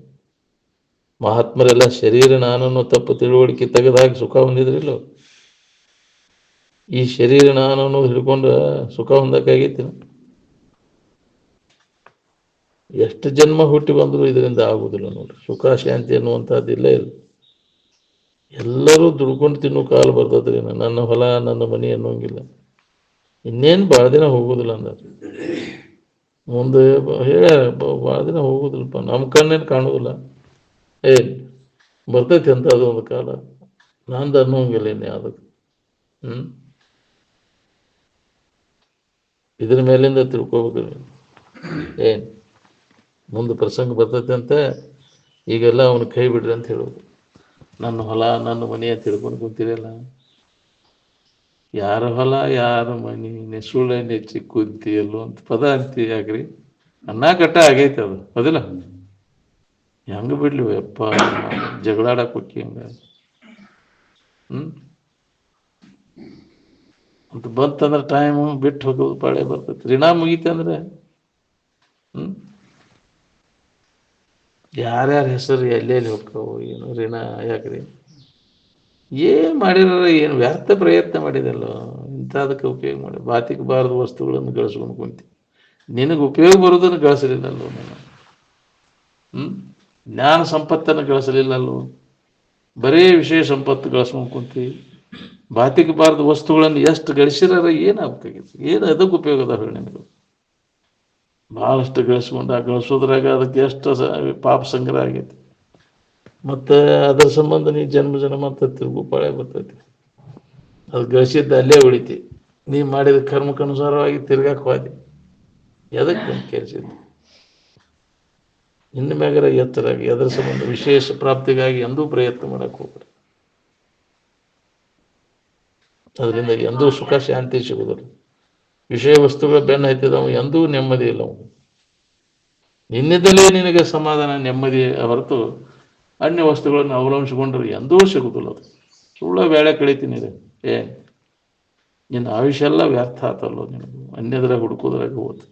ಮಹಾತ್ಮರೆಲ್ಲ ಶರೀರ ನಾನನ್ನು ತಪ್ಪು ತಿಳುವಳಿಕೆ ತೆಗೆದಾಗಿ ಸುಖ ಹೊಂದಿದ್ರಿಲ್ಲ. ಈ ಶರೀರ ನಾನನ್ನು ಹಿಡ್ಕೊಂಡು ಸುಖ ಹೊಂದಕ್ಕಾಗೈತಿ. ಎಷ್ಟು ಜನ್ಮ ಹುಟ್ಟಿ ಬಂದರೂ ಇದರಿಂದ ಆಗುವುದಿಲ್ಲ ನೋಡ್ರಿ. ಸುಖ ಶಾಂತಿ ಅನ್ನುವಂಥದ್ದು ಇಲ್ಲೇ ಇಲ್ಲ. ಎಲ್ಲರೂ ದುಡ್ಕೊಂಡು ತಿನ್ನೋ ಕಾಲ ಬರ್ತದ್ರಿ. ನನ್ನ ಹೊಲ ನನ್ನ ಮನೆ ಅನ್ನೋಂಗಿಲ್ಲ. ಇನ್ನೇನು ಭಾಳ ದಿನ ಹೋಗೋದಿಲ್ಲ ಅಂದ್ರೆ ಮುಂದೆ ಹೇಳ್ಯಾರ, ಭಾಳ ದಿನ ಹೋಗೋದಿಲ್ಲಪ್ಪ. ನಮ್ಮ ಕಣ್ಣೇನು ಕಾಣೋದಿಲ್ಲ. ಬರ್ತೈತಿ ಅಂತ ಅದು ಒಂದು ಕಾಲ. ನಂದು ಅನ್ನೋಂಗಿಲ್ಲ ಇನ್ನು ಯಾವುದಕ್ಕೆ. ಇದ್ರ ಮೇಲಿಂದ ತಿಳ್ಕೊಬೇಕ್ರಿ. ಮುಂದೆ ಪ್ರಸಂಗ ಬರ್ತೈತಿ ಅಂತ ಈಗೆಲ್ಲ ಅವನು ಕೈ ಬಿಡ್ರಿ ಅಂತ ಹೇಳೋದು. ನನ್ನ ಹೊಲ ನನ್ನ ಮನೆ ಅಂತ ತಿಳ್ಕೊಂಡು ಕುಂತಿರಲ್ಲ. ಯಾರ ಹೊಲ ಯಾರ ಮನೆ ಸುಳ್ಳ ನೆಚ್ಚಿ ಕುಂತಿಯಲ್ಲೋ ಅಂತ ಪದ ಅಂತಿ ಯಾಕ್ರಿ? ಕಟ್ಟ ಆಗೈತೆ ಅದು ಅದಿಲ್ಲ. ಹೆಂಗ ಬಿಡ್ಲಿ ಯಪ್ಪ, ಜಗಳಾಡಕ್ ಹೋಗಿ ಹಂಗ ಅಂತ ಬಂತಂದ್ರೆ ಟೈಮು ಬಿಟ್ಟು ಹೋಗೋದು ಪಾಳೆ ಬರ್ತೈತಿ. ಋಣ ಮುಗೀತಂದ್ರೆ ಯಾರ್ಯಾರ ಹೆಸರು ಎಲ್ಲೆಲ್ಲಿ ಹೋಗ್ತಾವು ಏನು ಋಣ ಯಾಕ್ರಿ? ಏನು ಮಾಡಿರ ಏನು ವ್ಯರ್ಥ ಪ್ರಯತ್ನ ಮಾಡಿದಲ್ಲ ಇಂಥದಕ್ಕೆ ಉಪಯೋಗ ಮಾಡಿ ಬಾತಿಗೆ ಬಾರದ ವಸ್ತುಗಳನ್ನು ಗಳಿಸ್ಕೊಂಡು ಕುಂತಿ. ನಿನಗೆ ಉಪಯೋಗ ಬರೋದನ್ನು ಗಳಿಸಲಿಲ್ಲಲ್ಲೋ ನಾನು. ಜ್ಞಾನ ಸಂಪತ್ತನ್ನು ಗಳಿಸಲಿಲ್ಲಲ್ಲೋ, ಬರೀ ವಿಷಯ ಸಂಪತ್ತು ಗಳಿಸ್ಕೊಂಡು ಕುಂತಿ. ಬಾತಿಗೆ ಬಾರದ ವಸ್ತುಗಳನ್ನು ಎಷ್ಟು ಗಳಿಸಿರ ಏನಾಗಬೇಕಾಗಿತ್ತು? ಏನು ಅದಕ್ಕೆ ಉಪಯೋಗ ಅದಾವ ನಿನಗೆ? ಭಾಳಷ್ಟು ಗಳಿಸ್ಕೊಂಡು ಆ ಗಳಿಸೋದ್ರಾಗ ಅದಕ್ಕೆ ಎಷ್ಟು ಪಾಪ ಸಂಗ್ರಹ ಆಗೈತಿ. ಮತ್ತು ಅದರ ಸಂಬಂಧ ನೀ ಜನ್ಮ ಜನ್ಮ ಅಂತ ತಿರುಗು ಪಾಳೆ ಬರ್ತೈತಿ. ಅದು ಗಳಿಸಿದ್ದ ಅಲ್ಲೇ ಉಳಿತಿ. ನೀ ಮಾಡಿದ ಕರ್ಮಕ್ಕನುಸಾರವಾಗಿ ತಿರ್ಗಾಕ್ ಹೋದಿ. ಎದಕ್ಕೆ ಬಂದು ಕೇಳಿಸಿದ್ದು? ಇನ್ನು ಮ್ಯಾಗರ ಎತ್ತರಾಗಿ ಅದರ ಸಂಬಂಧ ವಿಶೇಷ ಪ್ರಾಪ್ತಿಗಾಗಿ ಎಂದೂ ಪ್ರಯತ್ನ ಮಾಡಕ್ಕೆ ಹೋಗ್ರಿ. ಅದರಿಂದ ಎಂದೂ ಸುಖ ಶಾಂತಿ ಸಿಗುವುದಿಲ್ಲ. ವಿಷಯ ವಸ್ತುಗಳ ಬೆನ್ನು ಹತ್ತಿದವ ಎಂದೂ ನೆಮ್ಮದಿ ಇಲ್ಲ. ಅವನು ನಿನ್ನಿದ್ದಲೇ ನಿನಗೆ ಸಮಾಧಾನ ನೆಮ್ಮದಿ ಹೊರತು ಅನ್ಯ ವಸ್ತುಗಳನ್ನು ಅವಲಂಬಿಸಿಕೊಂಡ್ರೆ ಎಂದೂ ಸಿಗುದಿಲ್ಲ. ಅದು ಸುಳ್ಳ ಬೇಳೆ ಕಳಿತೀನಿ ಇದೆ. ನಿನ್ನ ಆಯುಷ್ಯ ಎಲ್ಲ ವ್ಯರ್ಥ ಆತಲ್ಲೋ ನಿನಗೂ. ಅನ್ಯದ್ರಾಗ ಹುಡುಕೋದ್ರಾಗ ಹೋತು.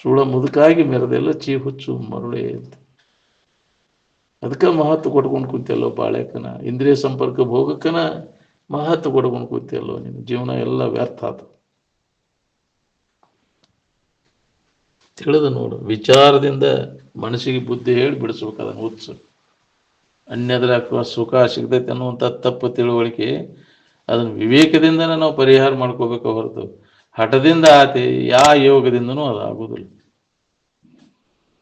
ಸುಳ್ಳ ಮುದುಕಾಗಿ ಮೆರೆದೆಲ್ಲ ಚೀ ಹುಚ್ಚು ಮರುಳೇ ಅಂತ. ಅದಕ್ಕೆ ಮಹತ್ವ ಕೊಟ್ಕೊಂಡು ಕೂತಿಯಲ್ಲೋ ಬಾಳೆಕನ. ಇಂದ್ರಿಯ ಸಂಪರ್ಕ ಭೋಗಕ್ಕನ ಮಹತ್ವ ಕೊಟ್ಕೊಂಡು ಕೂತಿಯಲ್ಲೋ. ನಿನ್ನ ಜೀವನ ಎಲ್ಲ ವ್ಯರ್ಥ ಆತ. ತಿಳಿದು ನೋಡು. ವಿಚಾರದಿಂದ ಮನಸ್ಸಿಗೆ ಬುದ್ಧಿ ಹೇಳಿ ಬಿಡಿಸ್ಬೇಕು ಅದನ್ನು ಹುಚ್ಚು. ಅನ್ಯದ್ರಾಗ ಸುಖ ಸಿಗ್ತೈತೆ ಅನ್ನುವಂಥ ತಪ್ಪು ತಿಳುವಳಿಕೆ ಅದನ್ನು ವಿವೇಕದಿಂದನೇ ನಾವು ಪರಿಹಾರ ಮಾಡ್ಕೋಬೇಕು ಹೊರತು ಹಠದಿಂದ ಆತಿ ಯಾವ ಯೋಗದಿಂದನೂ ಅದು ಆಗೋದಿಲ್ಲ.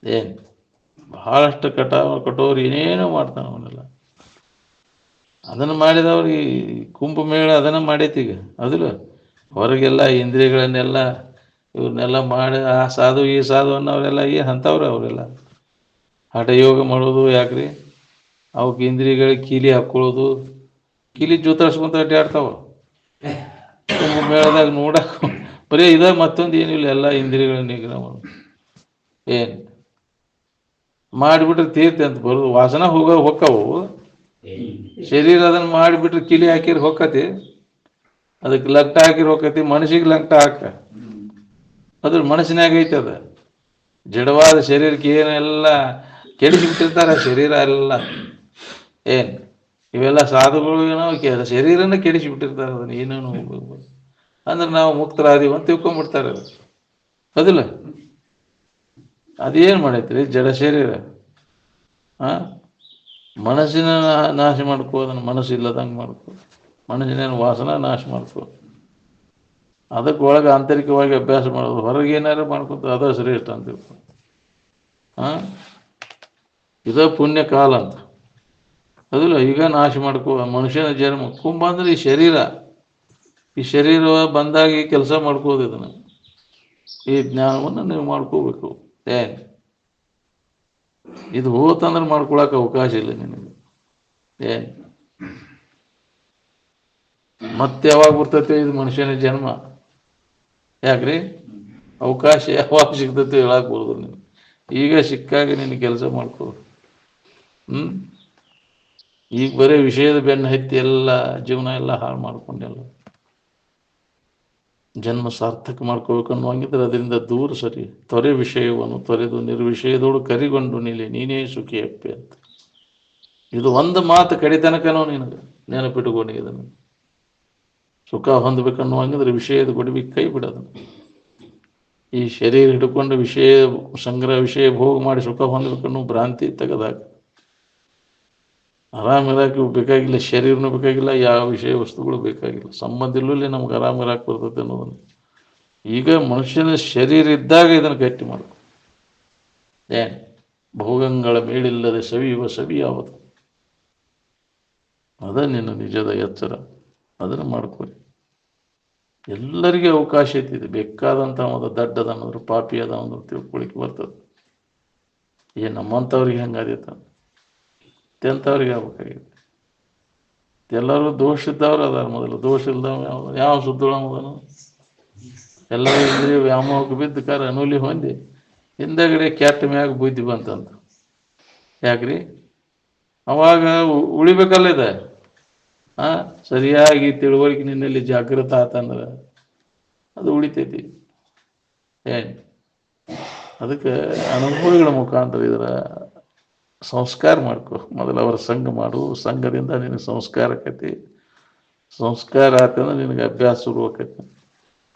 ಏನು ಬಹಳಷ್ಟು ಕಠೋರ ಏನೇನೋ ಮಾಡ್ತಾನೆ ಅವನ್ನೆಲ್ಲ. ಅದನ್ನು ಮಾಡಿದವ್ರಿಗೆ ಕುಂಭಮೇಳ ಅದನ್ನು ಮಾಡೈತಿ ಈಗ ಅದಿಲ್ಲ. ಹೊರಗೆಲ್ಲ ಇಂದ್ರಿಯಗಳನ್ನೆಲ್ಲ ಇವ್ರನ್ನೆಲ್ಲ ಮಾಡಿ ಆ ಸಾಧು ಈ ಸಾಧು ಅನ್ನೋರೆಲ್ಲ ಏನು ಅಂಥವ್ರು ಅವರೆಲ್ಲ. ಹಠಯೋಗ ಮಾಡೋದು ಯಾಕ್ರಿ? ಅವಕ್ಕೆ ಇಂದ್ರಿಯಗಳಿಗೆ ಕೀಲಿ ಹಾಕ್ಕೊಳ್ಳೋದು, ಕೀಲಿ ಜೋತಾಡ್ಸ್ಕೊಂತ ಅಡ್ಡಾಡ್ತಾವ. ಕುಂಭಮೇಳದಾಗ ನೋಡಕ್ಕೆ ಬರೀ ಇದಾಗ ಮತ್ತೊಂದು ಏನಿಲ್ಲ. ಎಲ್ಲ ಇಂದ್ರಿಯಗಳ ನಿಗ್ರಹ ಮಾಡೋದು. ಏನು ಮಾಡಿಬಿಟ್ರೆ ತೀರ್ತಿ ಅಂತ ಬರೋದು. ವಾಸನ ಹೊಕ್ಕವು. ಶರೀರ ಅದನ್ನು ಮಾಡಿಬಿಟ್ರೆ ಕಿಲಿ ಹಾಕಿರಿ ಹೊಕ್ಕತಿ. ಅದಕ್ಕೆ ಲಂಟ ಹಾಕಿರಿ ಹೊಕ್ಕತಿ. ಮನಸ್ಸಿಗೆ ಲಂಟ ಹಾಕ. ಅದ್ರ ಮನಸ್ಸಿನಾಗ ಐತೆ ಅದ. ಜಡವಾದ ಶರೀರಕ್ಕೆ ಏನೆಲ್ಲ ಕೆಡಿಸಿಬಿಟ್ಟಿರ್ತಾರೆ ಶರೀರ ಎಲ್ಲ. ಏನು ಇವೆಲ್ಲ ಸಾಧುಗಳು ಏನೋ ಶರೀರನ ಕೆಡಿಸಿಬಿಟ್ಟಿರ್ತಾರೆ. ಅದನ್ನು ಏನೇನು ಅಂದ್ರೆ ನಾವು ಮುಕ್ತರಾದೀವಿ ಅಂತ ತಿಳ್ಕೊಂಡ್ಬಿಡ್ತಾರೆ. ಅದಿಲ್ಲ. ಅದೇನು ಮಾಡೈತ್ರಿ ಜಡ ಶರೀರ. ಮನಸ್ಸಿನ ನಾಶ ಮಾಡ್ಕೋ. ಅದನ್ನು ಮನಸ್ಸು ಇಲ್ಲದಂಗೆ ಮಾಡ್ಕೋ. ಮನಸ್ಸಿನ ವಾಸನ ನಾಶ ಮಾಡ್ಕೋ. ಅದಕ್ಕೆ ಒಳಗೆ ಆಂತರಿಕವಾಗಿ ಅಭ್ಯಾಸ ಮಾಡೋದು. ಹೊರಗೆ ಏನಾರು ಮಾಡ್ಕೊತ ಅದ ಶ್ರೇಷ್ಠ ಅಂತ ತಿಳ್ಕೊ. ಇದ ಪುಣ್ಯ ಕಾಲ ಅಂತ ಅದಿಲ್ಲ. ಈಗ ನಾಶ ಮಾಡ್ಕೋ. ಮನುಷ್ಯನ ಜನ್ಮ ಕುಂಭ ಅಂದ್ರೆ ಈ ಶರೀರ. ಈ ಶರೀರ ಬಂದಾಗ ಈ ಕೆಲಸ ಮಾಡ್ಕೋದು. ಇದನ್ನು ಈ ಜ್ಞಾನವನ್ನು ನೀವು ಮಾಡ್ಕೋಬೇಕು. ಏನು ಇದು ಹೋತಂದ್ರೆ ಮಾಡ್ಕೊಳಕ್ಕೆ ಅವಕಾಶ ಇಲ್ಲ ನಿನಗೆ. ಏನು ಮತ್ತೆ ಯಾವಾಗ ಬರ್ತೈತೆ ಇದು ಮನುಷ್ಯನ ಜನ್ಮ? ಯಾಕ್ರಿ? ಅವಕಾಶ ಯಾವಾಗ ಸಿಗ್ತೈತೆ ಹೇಳಕ್ಕೆ ಬರೋದು ನೀನು. ಈಗ ಸಿಕ್ಕಾಗ ನೀನು ಕೆಲಸ ಮಾಡ್ಕೋ. ಈಗ ಬರೀ ವಿಷಯದ ಬೆನ್ನು ಹತ್ತಿ ಎಲ್ಲ ಜೀವನ ಎಲ್ಲ ಹಾಳು ಮಾಡ್ಕೊಂಡೆಲ್ಲ. ಜನ್ಮ ಸಾರ್ಥಕ ಮಾಡ್ಕೋಬೇಕನ್ನುವಂಗಿದ್ರೆ ಅದರಿಂದ ದೂರ ಸರಿ. ತೊರೆ ವಿಷಯವನ್ನು ತೊರೆದು ನಿರ್ವಿಷಯದೋಡು ಕರಿಗೊಂಡು ನಿಲ್ಲಿ ನೀನೇ ಸುಖಿ ಅಪ್ಪೆ ಅಂತ. ಇದು ಒಂದು ಮಾತು ಕಡಿತನಕನೋ ನಿನಗೆ ನೆನಪಿಟ್ಟುಕೊಂಡು. ಇದನ್ನು ಸುಖ ಹೊಂದಬೇಕನ್ನುವಂಗಿದ್ರೆ ವಿಷಯದ ಗೊಡವಿ ಕೈ ಬಿಡೋದನ್ನು. ಈ ಶರೀರ ಹಿಡ್ಕೊಂಡು ವಿಷಯ ಸಂಗ್ರಹ ವಿಷಯ ಭೋಗ ಮಾಡಿ ಸುಖ ಹೊಂದಬೇಕನ್ನೋ ಭ್ರಾಂತಿ ತೆಗೆದಾಗ ಆರಾಮಿರಾಕ ಬೇಕಾಗಿಲ್ಲ. ಶರೀರನೂ ಬೇಕಾಗಿಲ್ಲ, ಯಾವ ವಿಷಯ ವಸ್ತುಗಳು ಬೇಕಾಗಿಲ್ಲ. ಸಂಬಂಧ ಇಲ್ಲೇ ನಮ್ಗೆ ಆರಾಮಿರಾಕ ಬರ್ತೈತೆ ಅನ್ನೋದನ್ನು. ಈಗ ಮನುಷ್ಯನ ಶರೀರ ಇದ್ದಾಗ ಇದನ್ನು ಗಟ್ಟಿ ಮಾಡ್ಕೊ. ಏನು ಭೋಗಗಳ ಮೇಲಿಲ್ಲದೆ ಸವಿಯುವ ಸವಿ ಯಾವುದು? ಅದ ನಿನ್ನ ನಿಜದ ಎಚ್ಚರ. ಅದನ್ನು ಮಾಡ್ಕೊಳ್ಳಿ. ಎಲ್ಲರಿಗೂ ಅವಕಾಶ ಐತಿದೆ. ಬೇಕಾದಂಥ ಒಂದು ದಡ್ಡದ ಅನ್ನೋದ್ರು ಪಾಪಿ ಅದ ಅನ್ನೋದು ತಿಳ್ಕೊಳಿಕ್ಕೆ ಬರ್ತದೆ. ನಮ್ಮಂಥವ್ರಿಗೆ ಹೆಂಗಾದೈತ ಎಂಥವ್ರಿಗೆ ಆಗ್ಬೇಕಾಗಿದೆ. ಎಲ್ಲರೂ ದೋಷ ಇದ್ದವ್ರು ಅದಾರ. ಮೊದಲು ದೋಷ ಇಲ್ದವ ಯಾವ ಸುದ್ದೋಳದನು? ಎಲ್ಲರೂ ಇಂದ್ರಿಯ ವ್ಯಾಮೋಹಕ್ಕೆ ಬಿದ್ದು ಅನುಲಿ ಹೊಂದಿ ಹಿಂದಗಡೆ ಕೆಟ್ಟ ಮ್ಯಾಗ ಬುದ್ಧಿ ಬಂತಂತ. ಯಾಕ್ರಿ? ಅವಾಗ ಉಳಿಬೇಕಲ್ಲ ಇದೆ. ಸರಿಯಾಗಿ ತಿಳುವಳಿಕೆ ನಿನ್ನಲ್ಲಿ ಜಾಗೃತ ಆತಂದ್ರೆ ಅದು ಉಳಿತೈತಿ. ಏನು ಅದಕ್ಕೆ ಅನುಭವಿಗಳ ಮುಖಾಂತರ ಇದರ ಸಂಸ್ಕಾರ ಮಾಡ್ಕೊ. ಮೊದಲು ಅವರ ಸಂಘ ಮಾಡು. ಸಂಘದಿಂದ ನಿನಗೆ ಸಂಸ್ಕಾರ ಆಕೈತಿ. ಸಂಸ್ಕಾರ ಆತಂದ್ರೆ ನಿನಗೆ ಅಭ್ಯಾಸ ಶುರು ಆಕೈತಿ.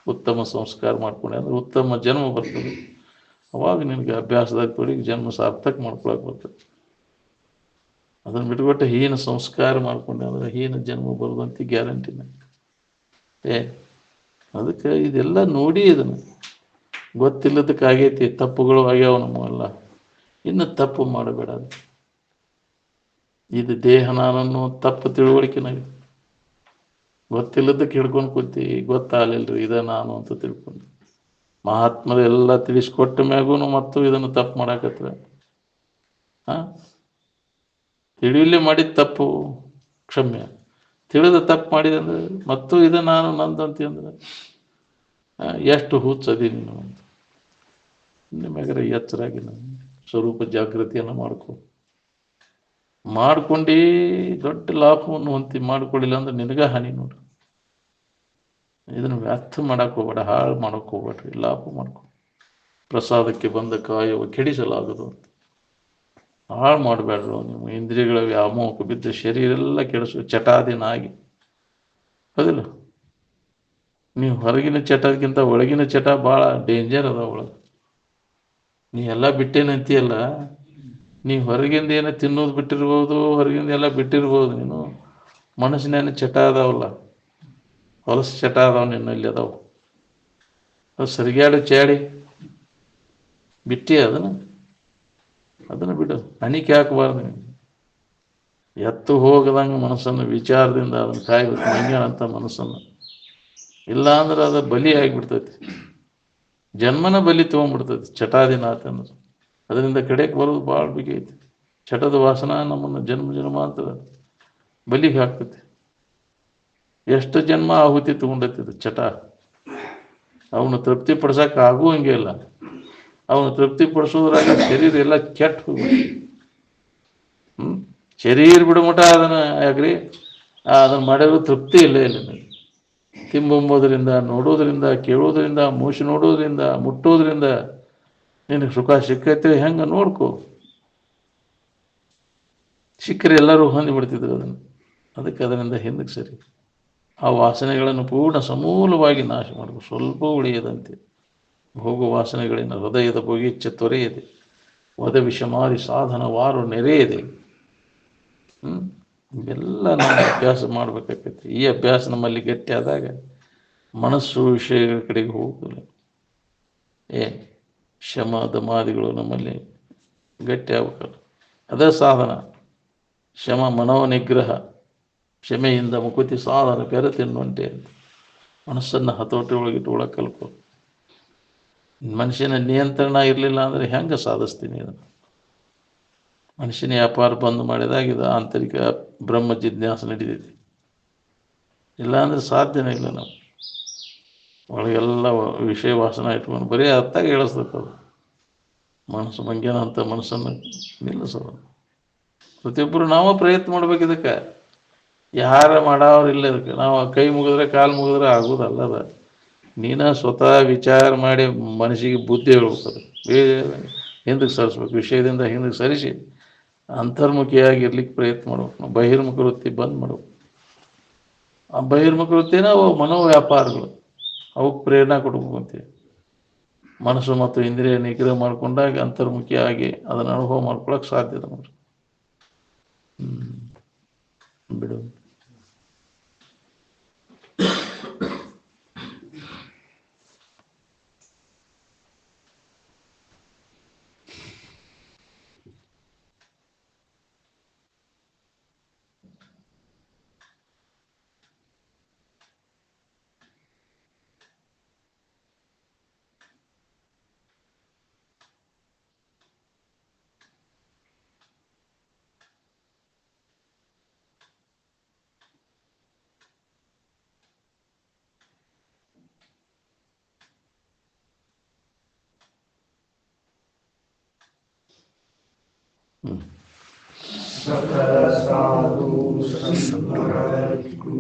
ಉತ್ತಮ ಸಂಸ್ಕಾರ ಮಾಡ್ಕೊಂಡೆ ಅಂದ್ರೆ ಉತ್ತಮ ಜನ್ಮ ಬರ್ತದೆ. ಅವಾಗ ನಿನಗೆ ಅಭ್ಯಾಸದಾಗ ತೊಡಗಿ ಜನ್ಮ ಸಾರ್ಥಕ ಮಾಡ್ಕೊಳಕ್ಕೆ ಬರ್ತದೆ. ಅದನ್ನು ಬಿಟ್ಬಿಟ್ಟು ಹೀನ ಸಂಸ್ಕಾರ ಮಾಡ್ಕೊಂಡೆ ಅಂದ್ರೆ ಹೀನ ಜನ್ಮ ಬರುದಂತ ಗ್ಯಾರಂಟಿನ. ಅದಕ್ಕೆ ಇದೆಲ್ಲ ನೋಡಿ ಇದನ್ನು ಗೊತ್ತಿಲ್ಲದಕ್ಕಾಗೈತಿ. ತಪ್ಪುಗಳು ಆಗ್ಯಾವ ನಮ್ಮಲ್ಲ. ಇನ್ನು ತಪ್ಪು ಮಾಡಬೇಡ. ಇದು ದೇಹ ನಾನನ್ನು ತಪ್ಪು ತಿಳುವಳಿಕೆನಾಗ ಗೊತ್ತಿಲ್ಲದಕ್ಕೆ ಹಿಡ್ಕೊಂಡು ಕೂತಿ. ಗೊತ್ತಾಗಲಿಲ್ಲರಿ ಇದ ನಾನು ಅಂತ ತಿಳ್ಕೊಂಡು ಮಹಾತ್ಮರು ಎಲ್ಲ ತಿಳಿಸ್ಕೊಟ್ಟ ಮ್ಯಾಗೂ ಮತ್ತು ಇದನ್ನು ತಪ್ಪು ಮಾಡಾಕತ್ರ. ತಿಳಿಯಲೇ ಮಾಡಿದ ತಪ್ಪು ಕ್ಷಮ್ಯ. ತಿಳಿದ ತಪ್ಪು ಮಾಡಿದೆ ಅಂದ್ರೆ ಮತ್ತು ಇದು ನಾನು ನಂದಂತಿ ಅಂದ್ರೆ ಎಷ್ಟು ಹುಚ್ಚದಿ ನೀನು ಅಂತ. ನಿಮಗರ ಎಚ್ಚರಾಗಿ ನಾನು ಸ್ವರೂಪ ಜಾಗೃತಿಯನ್ನು ಮಾಡ್ಕೊಂಡು ದೊಡ್ಡ ಲಾಭವನ್ನು ಮಾಡ್ಕೊಳ್ಳಿಲ್ಲ ಅಂದ್ರೆ ನಿನಗ ಹಾನಿ ನೋಡು. ಇದನ್ನು ವ್ಯರ್ಥ ಮಾಡಕ್ಕೆ ಹೋಗ್ಬೇಡ. ಹಾಳು ಮಾಡಕ್ಕೆ ಹೋಗ್ಬೇಡ್ರಿ. ಲಾಭ ಮಾಡ್ಕೊ. ಪ್ರಸಾದಕ್ಕೆ ಬಂದ ಕಾಯವ ಕೆಡಿಸಲಾಗದು ಅಂತ. ಹಾಳು ಮಾಡಬೇಡ್ರು. ನೀವು ಇಂದ್ರಿಯಗಳ ವ್ಯಾಮೋಹಕ್ಕೆ ಬಿದ್ದು ಶರೀರ ಎಲ್ಲ ಕೆಡಿಸು ಚಟಾದಿನಾಗಿ. ಹೌದಿಲ್ಲ? ನೀವು ಹೊರಗಿನ ಚಟಕ್ಕಿಂತ ಒಳಗಿನ ಚಟ ಭಾಳ ಡೇಂಜರ್ ಅದ ಒಳಗೆ. ನೀ ಎಲ್ಲ ಬಿಟ್ಟೇನಂತೀಯಲ್ಲ, ನೀ ಹೊರಗಿಂದ ಏನೋ ತಿನ್ನೋದು ಬಿಟ್ಟಿರ್ಬೋದು, ಹೊರಗಿಂದ ಎಲ್ಲ ಬಿಟ್ಟಿರ್ಬೋದು. ನೀನು ಮನಸ್ಸಿನ ಚಟ ಅದಾವಲ್ಲ, ಹೊಲಸು ಚಟ ಅದಾವ ನಿನ್ನಲ್ಲಿ ಅದಾವು. ಅದು ಸರಿಗಾಡು ಚಾಡಿ ಬಿಟ್ಟಿ ಅದನ್ನು ಬಿಡು. ಅಣಿಕೆ ಹಾಕಬಾರ್ದು. ಎತ್ತು ಹೋಗದಂಗೆ ಮನಸ್ಸನ್ನು ವಿಚಾರದಿಂದ ಅದನ್ನು ಕಾಯ್ಬೇಕು. ಮಂಗ್ಯಾನಂತ ಮನಸ್ಸನ್ನು ಇಲ್ಲ ಅಂದ್ರೆ ಅದು ಬಲಿ ಆಗಿಬಿಡ್ತೈತಿ. ಜನ್ಮನ ಬಲಿ ತೊಗೊಂಡ್ಬಿಡ್ತೈತಿ ಚಟಾದಿನಾಥ ಅನ್ನೋದು. ಅದರಿಂದ ಕಡೆಗೆ ಬರೋದು ಭಾಳ ಬಿಗೈತಿ. ಚಟದ ವಾಸನ ನಮ್ಮನ್ನು ಜನ್ಮಾಂತರ ಬಲಿಗೆ ಹಾಕ್ತೈತಿ. ಎಷ್ಟು ಜನ್ಮ ಆಹುತಿ ತಗೊಂಡೈತಿದ್ದು ಚಟ. ಅವನು ತೃಪ್ತಿ ಪಡ್ಸಕ್ಕೆ ಆಗುವಂಗೆ ಇಲ್ಲ. ಅವನು ತೃಪ್ತಿ ಪಡಿಸೋದ್ರಾಗ ಶರೀರ ಎಲ್ಲ ಕೆಟ್ಟ ಹೋಗ್ಬೇಕು. ಶರೀರ ಬಿಡುಮಟ ಅದನ್ನು ಯಾಕ್ರಿ ಅದನ್ನು ಮಾಡಿರೋ ತೃಪ್ತಿ ಇಲ್ಲೇ ಇಲ್ಲ. ತಿಂಬುವುದರಿಂದ, ನೋಡೋದ್ರಿಂದ, ಕೇಳೋದ್ರಿಂದ, ಮೂಸಿ ನೋಡೋದ್ರಿಂದ, ಮುಟ್ಟೋದ್ರಿಂದ ನಿನಗೆ ಸುಖ ಸಿಕ್ಕೈತೆ ಹೆಂಗೆ ನೋಡ್ಕೊ. ಸಿಕ್ಕರೆ ಎಲ್ಲರೂ ಹೊಂದಿಬಿಡ್ತಿದ್ರು ಅದನ್ನು. ಅದಕ್ಕೆ ಅದರಿಂದ ಹಿಂದಕ್ಕೆ ಸರಿ. ಆ ವಾಸನೆಗಳನ್ನು ಪೂರ್ಣ ಸಮೂಲವಾಗಿ ನಾಶ ಮಾಡಬೇಕು. ಸ್ವಲ್ಪ ಉಳಿಯದಂತೆ ಹೋಗುವ ವಾಸನೆಗಳಿಂದ ಹೃದಯದ ಬೊಗಿಚ್ಚ ತೊರೆಯದೆ ವದ ವಿಷಮಾರಿ ಸಾಧನವಾರು ನೆರೆಯದೆ. ಇವೆಲ್ಲ ನಾವು ಅಭ್ಯಾಸ ಮಾಡಬೇಕಾಗ್ತೈತಿ. ಈ ಅಭ್ಯಾಸ ನಮ್ಮಲ್ಲಿ ಗಟ್ಟಿ ಆದಾಗ ಮನಸ್ಸು ವಿಷಯಗಳ ಕಡೆಗೆ ಹೋಗುದಿಲ್ಲ. ಶಮ ದಮಾದಿಗಳು ನಮ್ಮಲ್ಲಿ ಗಟ್ಟಿ ಆಗ್ಬೇಕಲ್ಲ. ಅದೇ ಸಾಧನ. ಶಮ ಮನೋನಿಗ್ರಹ. ಕ್ಷಮೆಯಿಂದ ಮುಕುತಿ ಸಾಧನ ಬೆರೆತಿನ್ನುಂಟೆ ಅಂತ ಮನಸ್ಸನ್ನು ಹತೋಟಿ ಒಳಗಿಟ್ಟುಕೊಳ್ಳೋಕೆ ಕಲ್ಕೊ. ಮನುಷ್ಯನ ನಿಯಂತ್ರಣ ಇರಲಿಲ್ಲ ಅಂದರೆ ಹೆಂಗೆ ಸಾಧಿಸ್ತೀನಿ ಅದನ್ನು? ಮನುಷ್ಯನ ವ್ಯಾಪಾರ ಬಂದ್ ಮಾಡಿದಾಗ ಇದು ಆಂತರಿಕ ಬ್ರಹ್ಮ ಜಿಜ್ಞಾಸ ನಡೀತೈತಿ. ಇಲ್ಲಾಂದ್ರೆ ಸಾಧ್ಯನೇ ಇಲ್ಲ. ನಾವು ಒಳಗೆಲ್ಲ ವಿಷಯ ವಾಸನ ಇಟ್ಕೊಂಡು ಬರೀ ಅತ್ತಾಗ ಹೇಳಿಸ್ತದೆ. ಮನಸ್ಸು ಮಂಗ್ಯನ ಅಂತ ಮನಸ್ಸನ್ನು ನಿಲ್ಲಿಸೋದು. ಪ್ರತಿಯೊಬ್ಬರು ನಾವು ಪ್ರಯತ್ನ ಮಾಡ್ಬೇಕು. ಇದಕ್ಕೆ ಯಾರ ಮಾಡೋರಿಲ್ಲ. ಇದಕ್ಕೆ ನಾವು ಕೈ ಮುಗಿದ್ರೆ ಕಾಲು ಮುಗಿದ್ರೆ ಆಗೋದಲ್ಲದ. ನೀನು ಸ್ವತಃ ವಿಚಾರ ಮಾಡಿ ಮನಸ್ಸಿಗೆ ಬುದ್ಧಿ ಹೇಳ್ಬೇಕು. ಹಿಂದಕ್ಕೆ ಸರಿಸ್ಬೇಕು. ವಿಷಯದಿಂದ ಹಿಂದಕ್ಕೆ ಸರಿಸಿ ಅಂತರ್ಮುಖಿಯಾಗಿ ಇರ್ಲಿಕ್ಕೆ ಪ್ರಯತ್ನ ಮಾಡ್ಬೇಕು. ಬಹಿರ್ಮುಖ ವೃತ್ತಿ ಬಂದ್ ಮಾಡ್ಬೇಕು. ಆ ಬಹಿರ್ಮುಖ ವೃತ್ತಿನ ಅವು ಮನೋವ್ಯಾಪಾರಗಳು. ಅವಕ್ಕೆ ಪ್ರೇರಣೆ ಕೊಡ್ಬೇಕು ಅಂತೀವಿ. ಮನಸ್ಸು ಮತ್ತು ಇಂದ್ರಿಯ ನಿಗ್ರಹ ಮಾಡ್ಕೊಂಡಾಗ ಅಂತರ್ಮುಖಿಯಾಗಿ ಅದನ್ನು ಅನುಭವ ಮಾಡ್ಕೊಳಕ್ಕೆ ಸಾಧ್ಯತೆ ನೋಡ್ರಿ. ಬಿಡು. ಸಕಲ ಸಾಧು ಸಂತರಿಗೂ